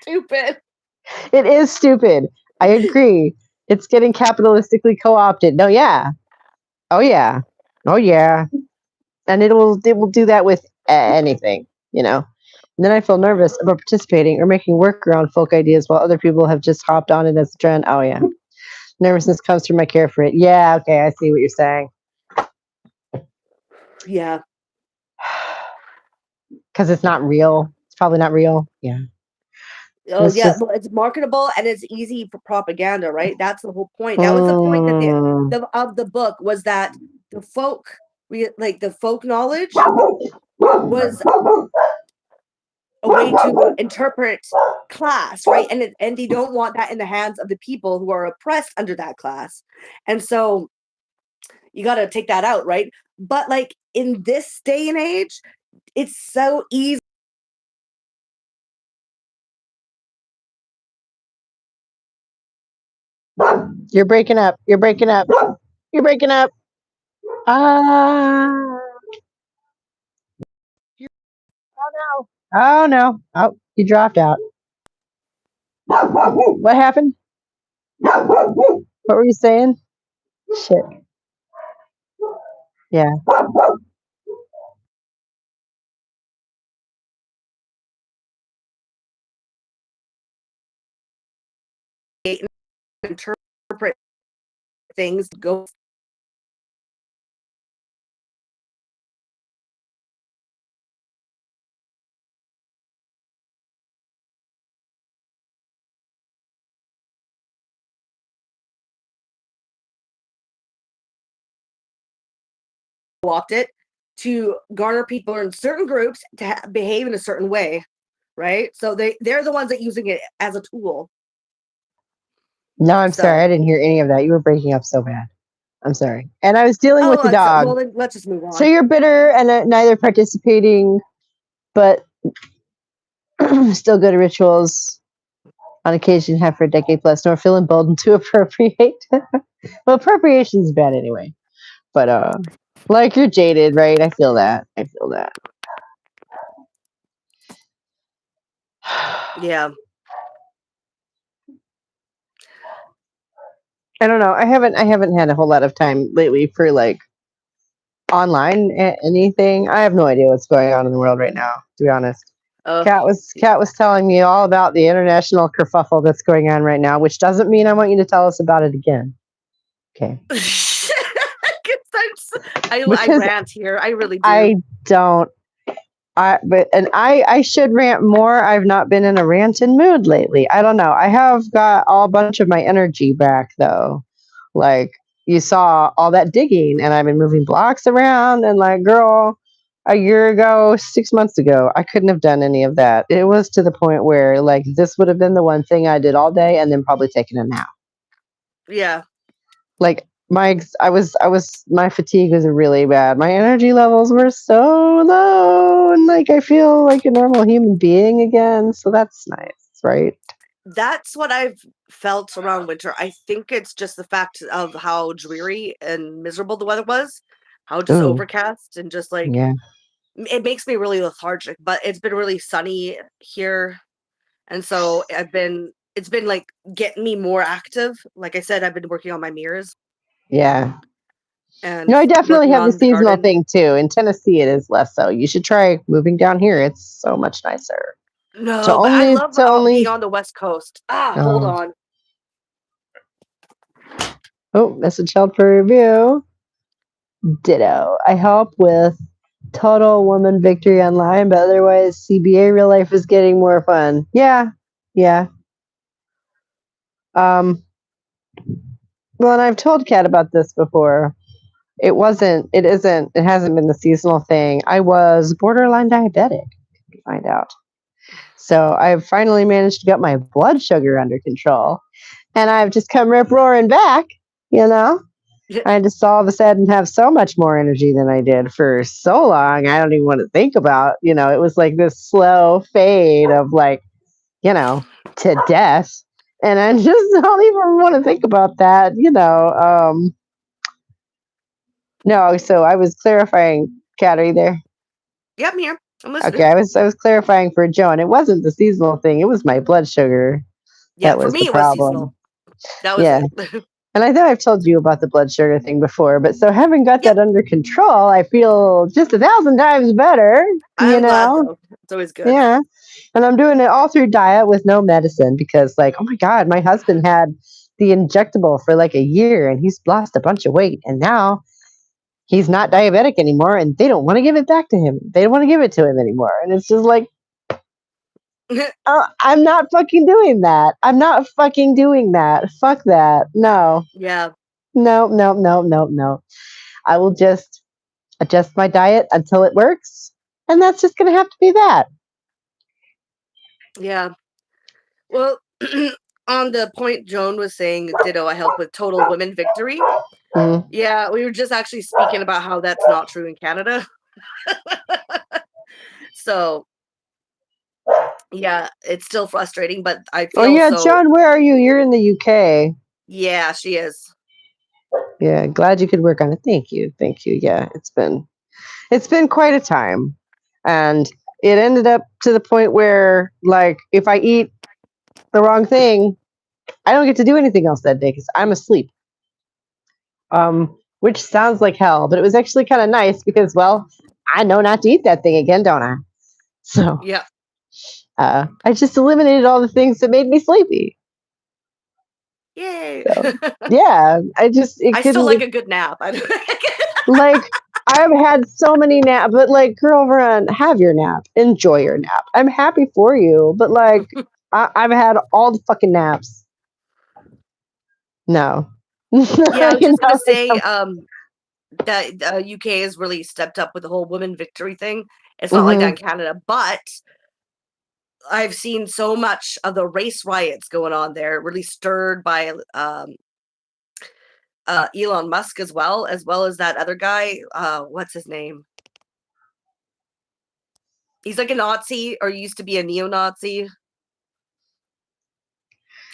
stupid. It is stupid. I agree. It's getting capitalistically co-opted. No, yeah. Oh yeah. Oh yeah. And it will do that with anything. And then I feel nervous about participating or making work around folk ideas while other people have just hopped on it as a trend. Oh yeah. Nervousness comes from my care for it. Yeah, okay, I see what you're saying. Yeah. Because it's not real. It's probably not real. Yeah. Oh It's yeah, just well, it's marketable and it's easy for propaganda, right? That's the whole point. That was the point that mm, of the book was that the the folk knowledge was a way to interpret class, right? And they don't want that in the hands of the people who are oppressed under that class. And so you got to take that out, right? But like in this day and age, it's so easy You're breaking up. You're breaking up. You're breaking up. Ah. Oh no. Oh no. Oh, you dropped out. What happened? What were you saying? Shit. Yeah. Interpret things, go co-opt it to garner people in certain groups to behave in a certain way, right? So they're the ones that using it as a tool. No, I'm sorry. So I didn't hear any of that. You were breaking up so bad. I'm sorry. And I was dealing with the dog. well then let's just move on. So you're bitter and neither participating, but still good at rituals. On occasion, have for a decade plus, nor feel emboldened to appropriate. Well, appropriation is bad anyway. But like you're jaded, right? I feel that. I feel that. Yeah. I don't know. I haven't had a whole lot of time lately for like online anything. I have no idea what's going on in the world right now, to be honest. Kat was telling me all about the international kerfuffle that's going on right now, which doesn't mean I want you to tell us about it again. Okay. I rant here. I really do. I don't. I should rant more. I've not been in a ranting mood lately. I don't know. I have got a bunch of my energy back though. Like you saw all that digging, and I've been moving blocks around. And like, girl, a year ago, 6 months ago, I couldn't have done any of that. It was to the point where like this would have been the one thing I did all day, and then probably taking a nap. Yeah. Like my fatigue was really bad. My energy levels were so low, and like I feel like a normal human being again. So that's nice, right? That's what I've felt around winter. I think it's just the fact of how dreary and miserable the weather was, how just overcast and just like it makes me really lethargic. But it's been really sunny here, and so it's been like getting me more active. Like I said, I've been working on my mirrors. Yeah. And no, I definitely have the seasonal garden. thing too. In Tennessee, it is less so. You should try moving down here. It's so much nicer. No, but I love being on the West Coast. Hold on. Oh, message held for review. Ditto. I help with Total Woman Victory Online, but otherwise, CBA real life is getting more fun. Yeah. Well, and I've told Kat about this before. It hasn't been the seasonal thing. I was borderline diabetic, to find out. So I've finally managed to get my blood sugar under control. And I've just come rip roaring back, you know? I just all of a sudden have so much more energy than I did for so long. I don't even want to think about, it was like this slow fade of like, to death. And I just don't even want to think about that, No, so I was clarifying. Kat, are you there? Yeah, I'm here. I'm listening. Okay, I was clarifying for Joe, and it wasn't the seasonal thing. It was my blood sugar. Yeah, for me, it was seasonal. That was it. And I think I've told you about the blood sugar thing before, but so having got that under control, I feel just 1,000 times better. I'm glad, though. It's always good. Yeah. And I'm doing it all through diet with no medicine because, like, oh my God, my husband had the injectable for like a year and he's lost a bunch of weight. And now he's not diabetic anymore and they don't want to give it back to him. They don't want to give it to him anymore. And it's just like, I'm not fucking doing that. I'm not fucking doing that. Fuck that. No. Yeah. No. I will just adjust my diet until it works. And that's just going to have to be that. Yeah. Well, on the point Joan was saying, ditto, I help with Total Women Victory. Mm. Yeah, we were just actually speaking about how that's not true in Canada. So, yeah, it's still frustrating, but I feel John, where are you? You're in the UK. Yeah, she is. Yeah, glad you could work on it. Thank you. Thank you. Yeah, it's been quite a time. And it ended up to the point where like if I eat the wrong thing, I don't get to do anything else that day cuz I'm asleep. Which sounds like hell, but it was actually kind of nice because well, I know not to eat that thing again, don't I? So, Yeah. I just eliminated all the things that made me sleepy. Yay. So, yeah, it I still couldn't, like a good nap. I don't like, I've had so many naps, but like, girl, run, have your nap, enjoy your nap. I'm happy for you, but like, I've had all the fucking naps. No. Yeah, I was You just gonna know, like, say, that UK has really stepped up with the whole women victory thing. It's not like that mhm. in Canada, but I've seen so much of the race riots going on there, really stirred by Elon Musk as well as that other guy. What's his name? He's like a Nazi or used to be a neo-Nazi.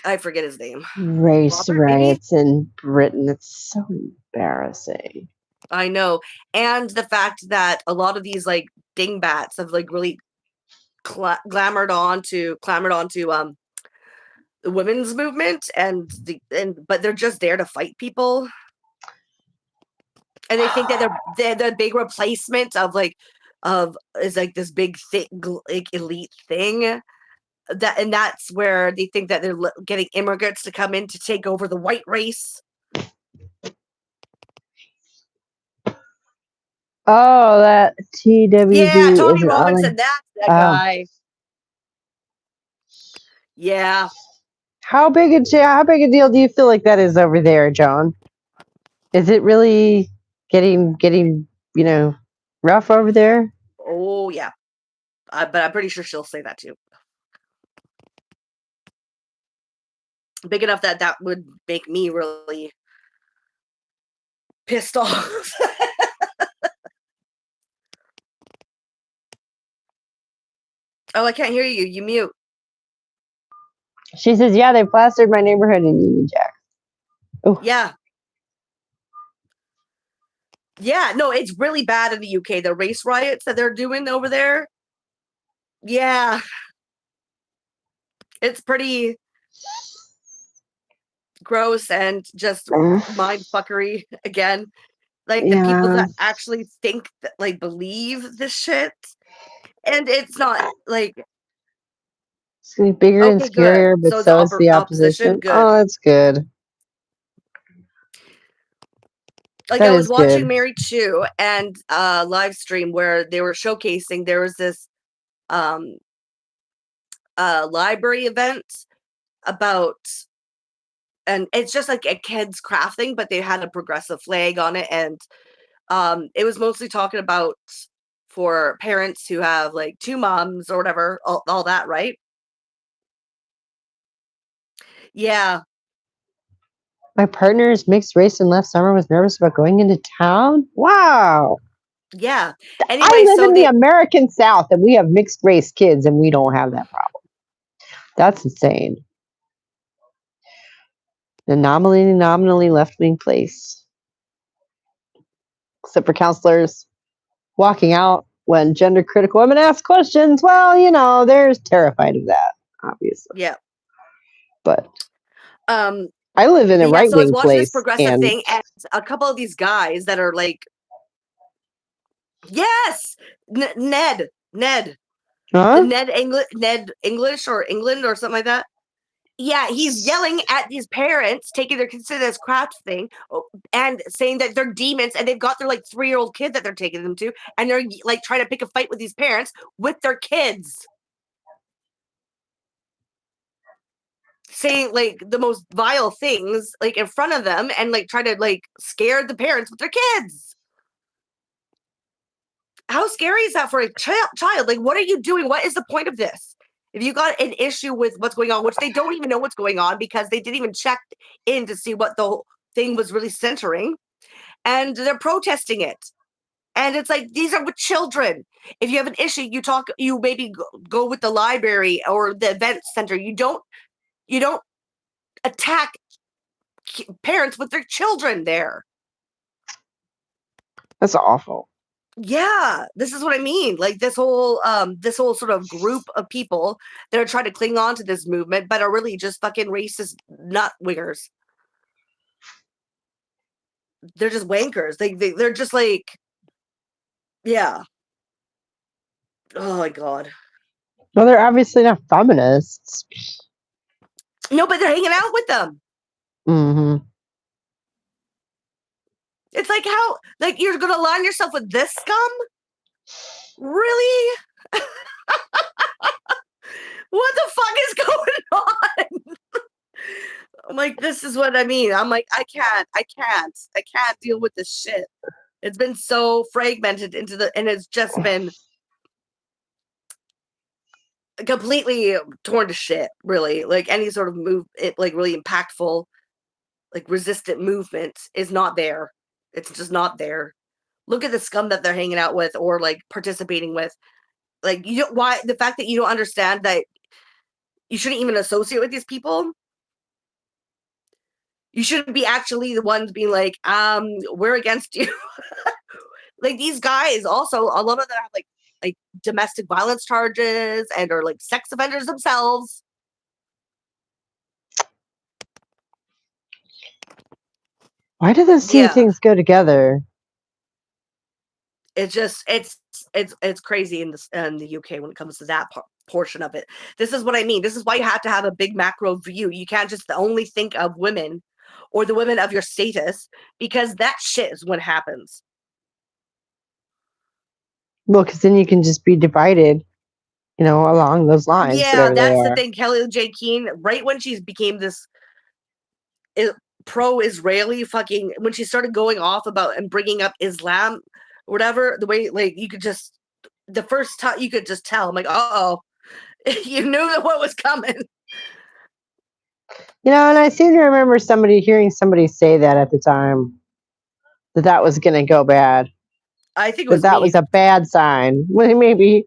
I forget his name. Race Robert, maybe? riots in Britain. It's so embarrassing. I know. And the fact that a lot of these like dingbats have like really clamored onto the women's movement and but they're just there to fight people and they think that they're the big replacement of like of is like this big thick like elite thing that and that's where they think that they're getting immigrants to come in to take over the white race. Oh, that Yeah, TWD Tony isn't Robinson, on. that's the Oh, guy. Yeah. how big a deal do you feel like that is over there, John? Is it really getting rough over there? Oh yeah. But I'm pretty sure she'll say that too. Big enough that that would make me really pissed off. Oh, I can't hear you. You mute. She says, "Yeah, they plastered my neighborhood in Union Jack." Oh, Yeah. Yeah, no, it's really bad in the UK. The race riots that they're doing over there. Yeah. It's pretty gross and just mind fuckery again. Like the people yeah, that actually think that like believe this shit. And it's not like it's gonna be bigger and okay, good. scarier, but So it's so is the opposition, opposition. good. Oh, that's good. Like That I was is watching good. Mary Chu and live stream where they were showcasing there was this um library event about and it's just like a kids craft thing, but they had a progressive flag on it and it was mostly talking about for parents who have like two moms or whatever, all that, right? Yeah, My partner is mixed race and last summer was nervous about going into town. Wow. yeah. I Anyway, live so in the they American South and we have mixed race kids and we don't have that problem. That's insane. The nominally left wing place, except for counselors walking out when gender critical women ask questions. Well, they're terrified of that, obviously. yeah. But Um I live in a but yeah, right so I was wing watching this place progressive and thing and a couple of these guys that are like yes, Ned, the huh? Ned English or England or something like that. Yeah, he's yelling at these parents, taking their kids to this craft thing, and saying that they're demons, and they've got their like 3-year-old kid that they're taking them to, and they're like trying to pick a fight with these parents with their kids, saying like the most vile things like in front of them, and like try to like scare the parents with their kids. How scary is that for a child? Like, what are you doing? What is the point of this? If you got an issue with what's going on, which they don't even know what's going on because they didn't even check in to see what the whole thing was really centering, and they're protesting it. And it's like these are with children. If you have an issue, you maybe go with the library or the event center. You don't attack parents with their children there. That's awful. Yeah, this is what I mean. Like this whole sort of group of people that are trying to cling on to this movement, but are really just fucking racist nut wingers. They're just wankers. They're just like, yeah. Oh my god. Well, they're obviously not feminists. No, but they're hanging out with them. Mm-hmm. It's like how, like, you're gonna align yourself with this scum? Really? What the fuck is going on? I'm like, this is what I mean. I'm like, I can't deal with this shit. It's been so fragmented and it's just been completely torn to shit, really. Like any sort of like really impactful, like resistant movement is not there. It's just not there. Look at the scum that they're hanging out with or like participating with. Like, you don't, why the fact that you don't understand that you shouldn't even associate with these people. You shouldn't be actually the ones being like, we're against you. Like these guys also, a lot of them have like domestic violence charges and are like sex offenders themselves. Why do those two things go together? It's just it's crazy in the UK when it comes to that portion of it. This is what I mean. This is why you have to have a big macro view. You can't just only think of women or the women of your status, because that shit is what happens. Well, because then you can just be divided, along those lines. Yeah, that's the thing. Kelly J. Keane, right when she became this pro-Israeli fucking, when she started going off about and bringing up Islam, whatever, the way, like, you could just, the first time you could just tell, I'm like, uh-oh, you knew that what was coming. And I seem to remember hearing somebody say that at the time, that was going to go bad. I think it was that was a bad sign. Well, maybe.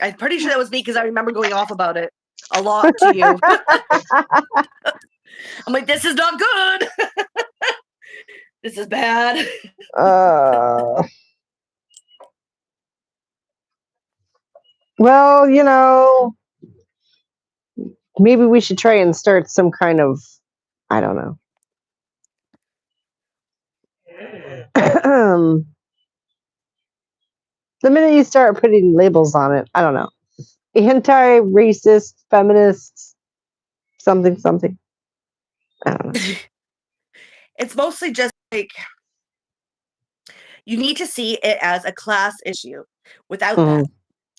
I'm pretty sure that was me, because I remember going off about it a lot to you. I'm like, this is not good. This is bad. Well, maybe we should try and start some kind of, I don't know. The minute you start putting labels on it, I don't know. Anti-racist, feminist, something. I don't know. It's mostly just like, you need to see it as a class issue. Without that,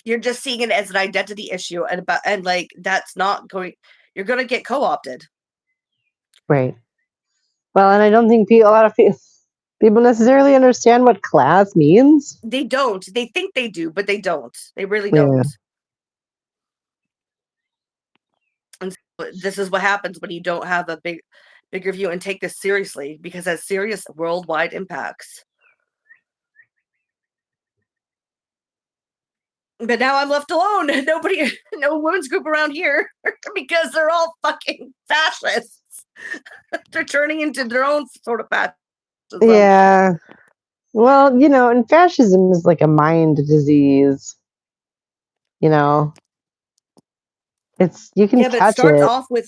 you're just seeing it as an identity issue, and like, that's not going. You're going to get co-opted. Right. Well, and I don't think a lot of people necessarily understand what class means. They don't. They think they do, but they don't. They really don't. Yeah. And so this is what happens when you don't have a bigger view and take this seriously, because it has serious worldwide impacts. But now I'm left alone. No women's group around here, because they're all fucking fascists. They're turning into their own sort of fascism. Yeah. Well, and fascism is like a mind disease. It's, you can touch it. Yeah, but it starts off with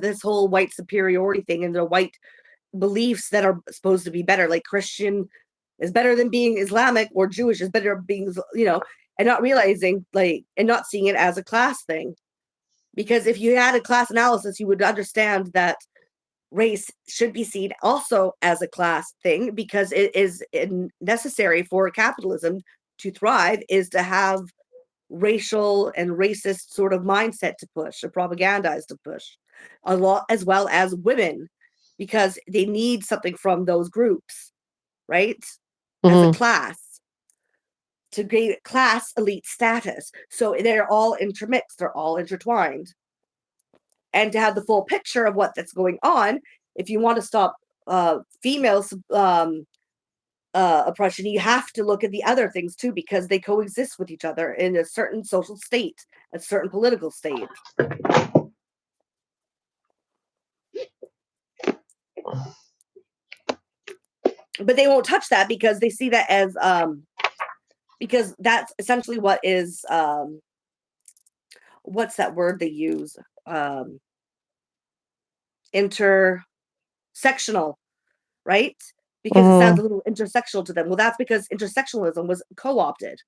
this whole white superiority thing and their white beliefs that are supposed to be better. Like Christian is better than being Islamic, or Jewish is better than being, and not realizing, like, and not seeing it as a class thing. Because if you had a class analysis, you would understand that race should be seen also as a class thing, because it is necessary for capitalism to thrive, is to have racial and racist sort of mindset to push, or propagandize to push, a lot, as well as women, because they need something from those groups, right? As a class, to gain class elite status. So they're all intermixed, they're all intertwined. And to have the full picture of what's going on, if you want to stop females oppression, you have to look at the other things too, because they coexist with each other in a certain social state, a certain political state. But they won't touch that because they see that as because that's essentially what is what's that word they use? Intersectional, right? Because it sounds a little intersectional to them. Well, that's because intersectionalism was co-opted.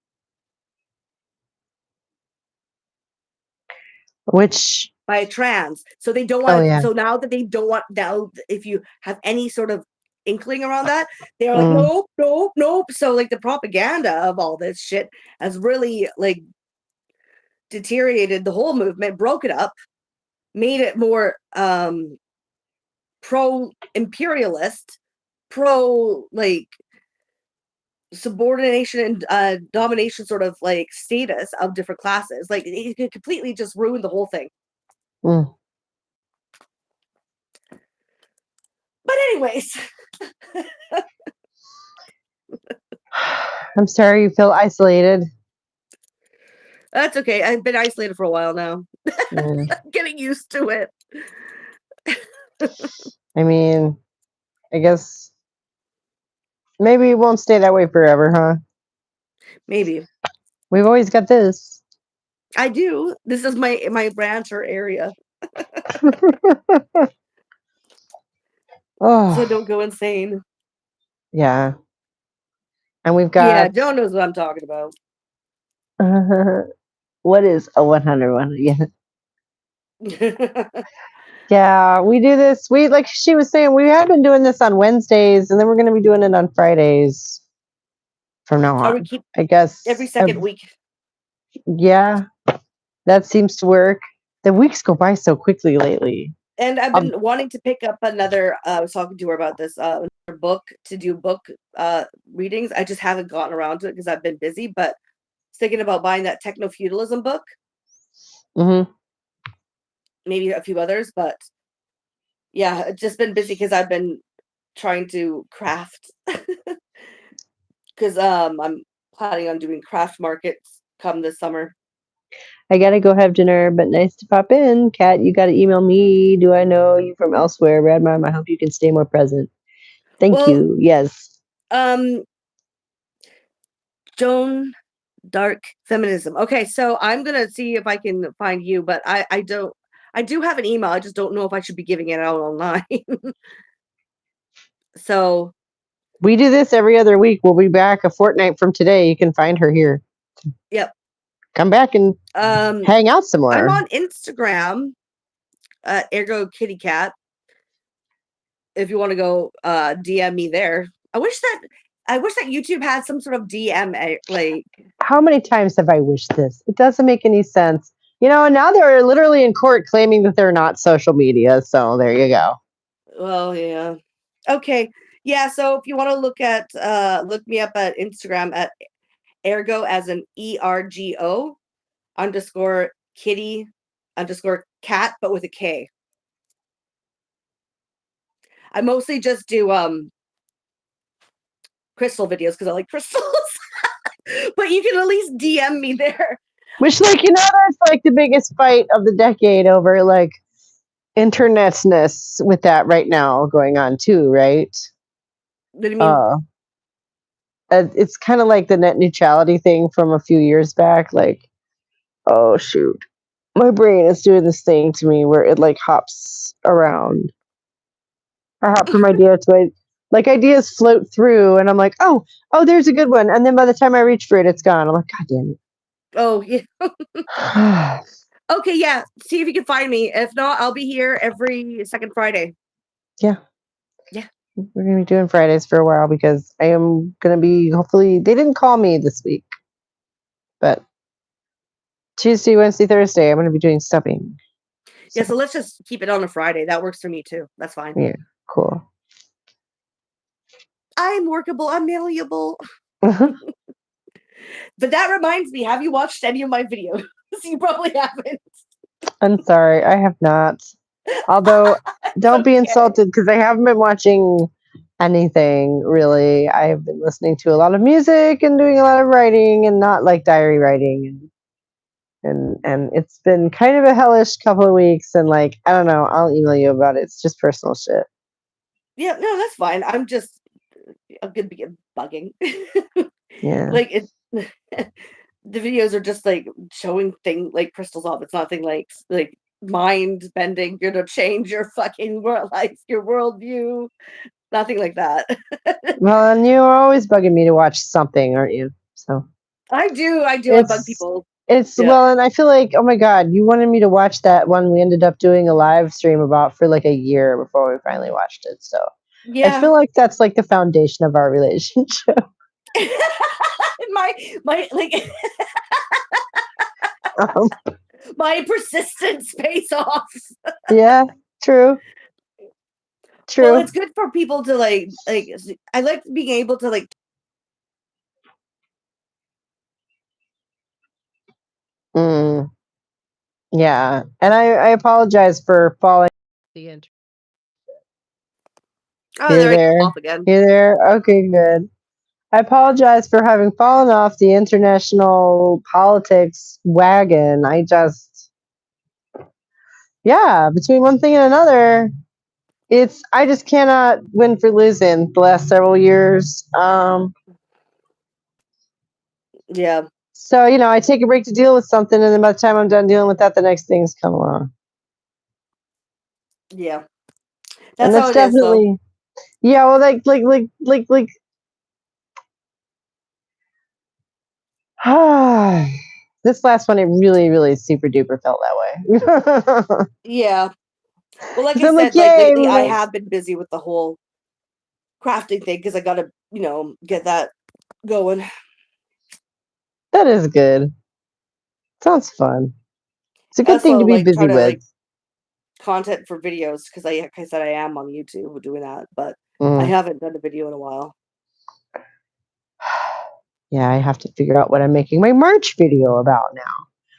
Which by trans. So they don't Oh want yeah. so now that they don't want now if you have any sort of inkling around that, they're like, Mm. nope, nope, nope. So like the propaganda of all this shit has really like deteriorated the whole movement, broke it up, made it more pro imperialist, pro like subordination and domination sort of like status of different classes. Like it completely just ruined the whole thing. Mm. But anyways, I'm sorry you feel isolated. that's okay. I've been isolated for a while now. Mm. Getting used to it. I mean, I guess maybe it won't stay that way forever, huh? Maybe. We've always got this. I do. This is my branch or area. So I Oh, don't go insane. yeah. And we've Yeah, got Joan knows what I'm talking about. what is a 101? Yeah. Yeah, we do this. We like she was saying, we have been doing this on Wednesdays, and then we're going to be doing it on Fridays from now Or we on. keep I guess. every second week. Yeah, that seems to work. The weeks go by so quickly lately. And I've been wanting to pick up another. I was talking to her about this book to do book readings. I just haven't gotten around to it because I've been busy. But I was thinking about buying that techno feudalism book. Mm-hmm. Maybe a few others, but yeah, it's just been busy because I've been trying to craft. Because I'm planning on doing craft markets come this summer. I gotta go have dinner, but nice to pop in. Kat, you gotta email me. Do I know you from elsewhere? Rad Mom, I hope you can stay more present. Thank Well, you. Yes. Joan Dark Feminism. Okay, so I'm gonna see if I can find you, but I don't. I do have an email. I just don't know if I should be giving it out online. So We do this every other week. We'll be back a fortnight from today. You can find her here. yep. Come back and hang out some more. I'm on Instagram, Ergo Kitty Cat. If you want to go DM me there. I wish that YouTube had some sort of DM like. How many times have I wished this? It doesn't make any sense. You know, now they're literally in court claiming that they're not social media. So there you go. Well, yeah. Okay. Yeah, so if you want to look me up at Instagram at Ergo as an ERGO _ kitty _ cat, but with a K. I mostly just do crystal videos because I like crystals. But you can at least DM me there. Which, like, you know, that's like the biggest fight of the decade over like internetness with that right now going on too, right? What do you mean? It's kind of like the net neutrality thing from a few years back. Like, oh shoot, my brain is doing this thing to me where it like hops around. I hop from idea to it. Like ideas float through, and I'm like, oh, there's a good one. And then by the time I reach for it, it's gone. I'm like, God damn it. Oh, yeah. Okay, yeah. See if you can find me. If not, I'll be here every second Friday. Yeah. Yeah. We're going to be doing Fridays for a while because I am going to be, hopefully, they didn't call me this week. But Tuesday, Wednesday, Thursday, I'm going to be doing stuffing. Yeah, so let's just keep it on a Friday. That works for me too. That's fine. Yeah, cool. I'm workable. I'm malleable. But that reminds me, have you watched any of my videos? You probably haven't. I'm sorry, I have not. Although, don't be insulted because I haven't been watching anything really. I've been listening to a lot of music and doing a lot of writing and not like diary writing. And it's been kind of a hellish couple of weeks. And like, I don't know, I'll email you about it. It's just personal shit. Yeah, no, that's fine. I'm gonna be bugging. Yeah. Like it the videos are just like showing thing like crystals off. It's nothing like mind bending, gonna change your fucking world life, your worldview. Nothing like that. Well, and you're always bugging me to watch something, aren't you? So I do, I bug it's people. it's Yeah. well, and I feel like, oh my God, you wanted me to watch that one we ended up doing a live stream about for like a year before we finally watched it. So I Yeah. feel like that's like the foundation of our relationship. my like Um, my persistence pays off. yeah, true, Well, true. it's good for people to I like being able to like Mm, yeah, and I apologize for falling. The internet. oh, You're there I there. go off again. You're there. Okay, good. I apologize for having fallen off the international politics wagon. Yeah, between one thing and another, I just cannot win for losing the last several years. Yeah. So I take a break to deal with something, and then by the time I'm done dealing with that, the next things come along, Yeah. and That's how that's it is though. definitely yeah. Well, like this last one, it really, really super duper felt that way. Yeah. Well, like Because I I'm like, said, like yay, lately I have been busy with the whole crafting thing because I gotta, get that going. that is good. Sounds fun. It's a I good thing also to be like try busy to with. like content for videos because like I said, I am on YouTube doing that, but I Mm. haven't done a video in a while. Yeah, I have to figure out what I'm making my March video about now.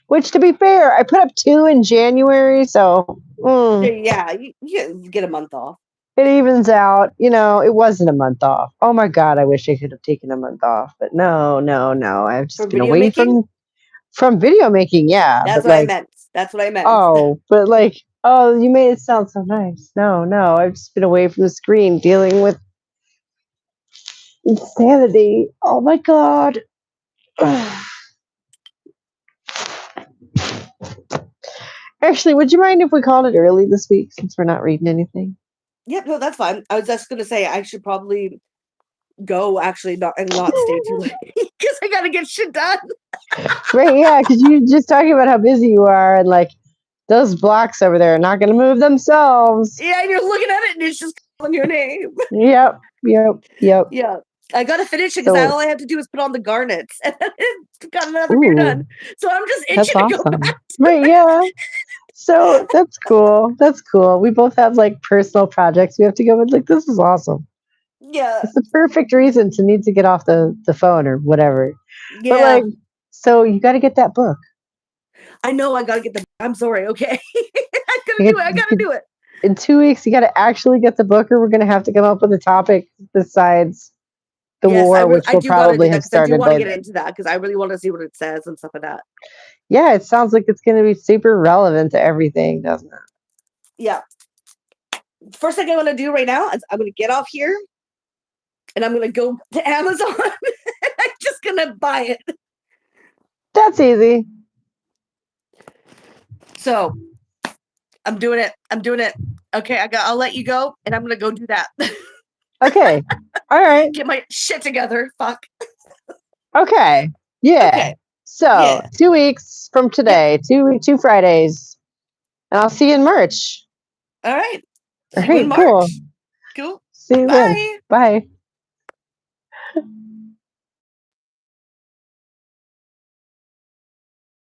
Which, to be fair, I put up 2 in January, so Yeah, you get a month off it evens out. It wasn't a month off. Oh my God, I wish I could have taken a month off, but no, no, no. I've for just been video away making. from video making. Yeah, That's but what I like, meant. That's what I meant. oh, but like, oh, you made it sound so nice. No, no, I've just been away from the screen dealing with insanity. Oh my God. Actually, would you mind if we called it early this week since we're not reading anything? Yep, no, that's fine. I was just gonna say I should probably go actually not stay too late because I gotta get shit done. Right, yeah, because you're just talking about how busy you are, and like those blocks over there are not going to move themselves. Yeah, and you're looking at it and it's just calling your name. Yep, yep, yep. Yeah. I gotta finish it because So, all I have to do is put on the garnets and then it's got another beer done. ooh, So I'm just that's itching to go awesome. back. Right, yeah. So that's cool. That's cool. We both have like personal projects we have to go with. Like, this is awesome. Yeah. It's the perfect reason to need to get off the phone or whatever. But Yeah. like, so you got to get that book. I know I gotta get the I'm sorry, okay. I gotta You do it. I gotta do it. in 2 weeks, you got to actually get the book, or we're going to have to come up with a topic besides the Yes, war, which I will do gotta probably do that have because I do started want to by get then. into that because I really want to see what it says and stuff like that. Yeah, it sounds like it's going to be super relevant to everything, doesn't it? Yeah. First thing I'm gonna do right now is I'm gonna get off here and I'm gonna go to Amazon. I'm just gonna buy it. That's easy. So I'm doing it. I'm doing it. Okay, I'll let you go and I'm gonna go do that. Okay. All right. Get my shit together. Fuck. Okay. Yeah. Okay. So Yeah. 2 weeks from Yep. today, two Fridays, and I'll see you in March. All right. All See you in right. Cool. March. Cool. See you then. Bye. Bye.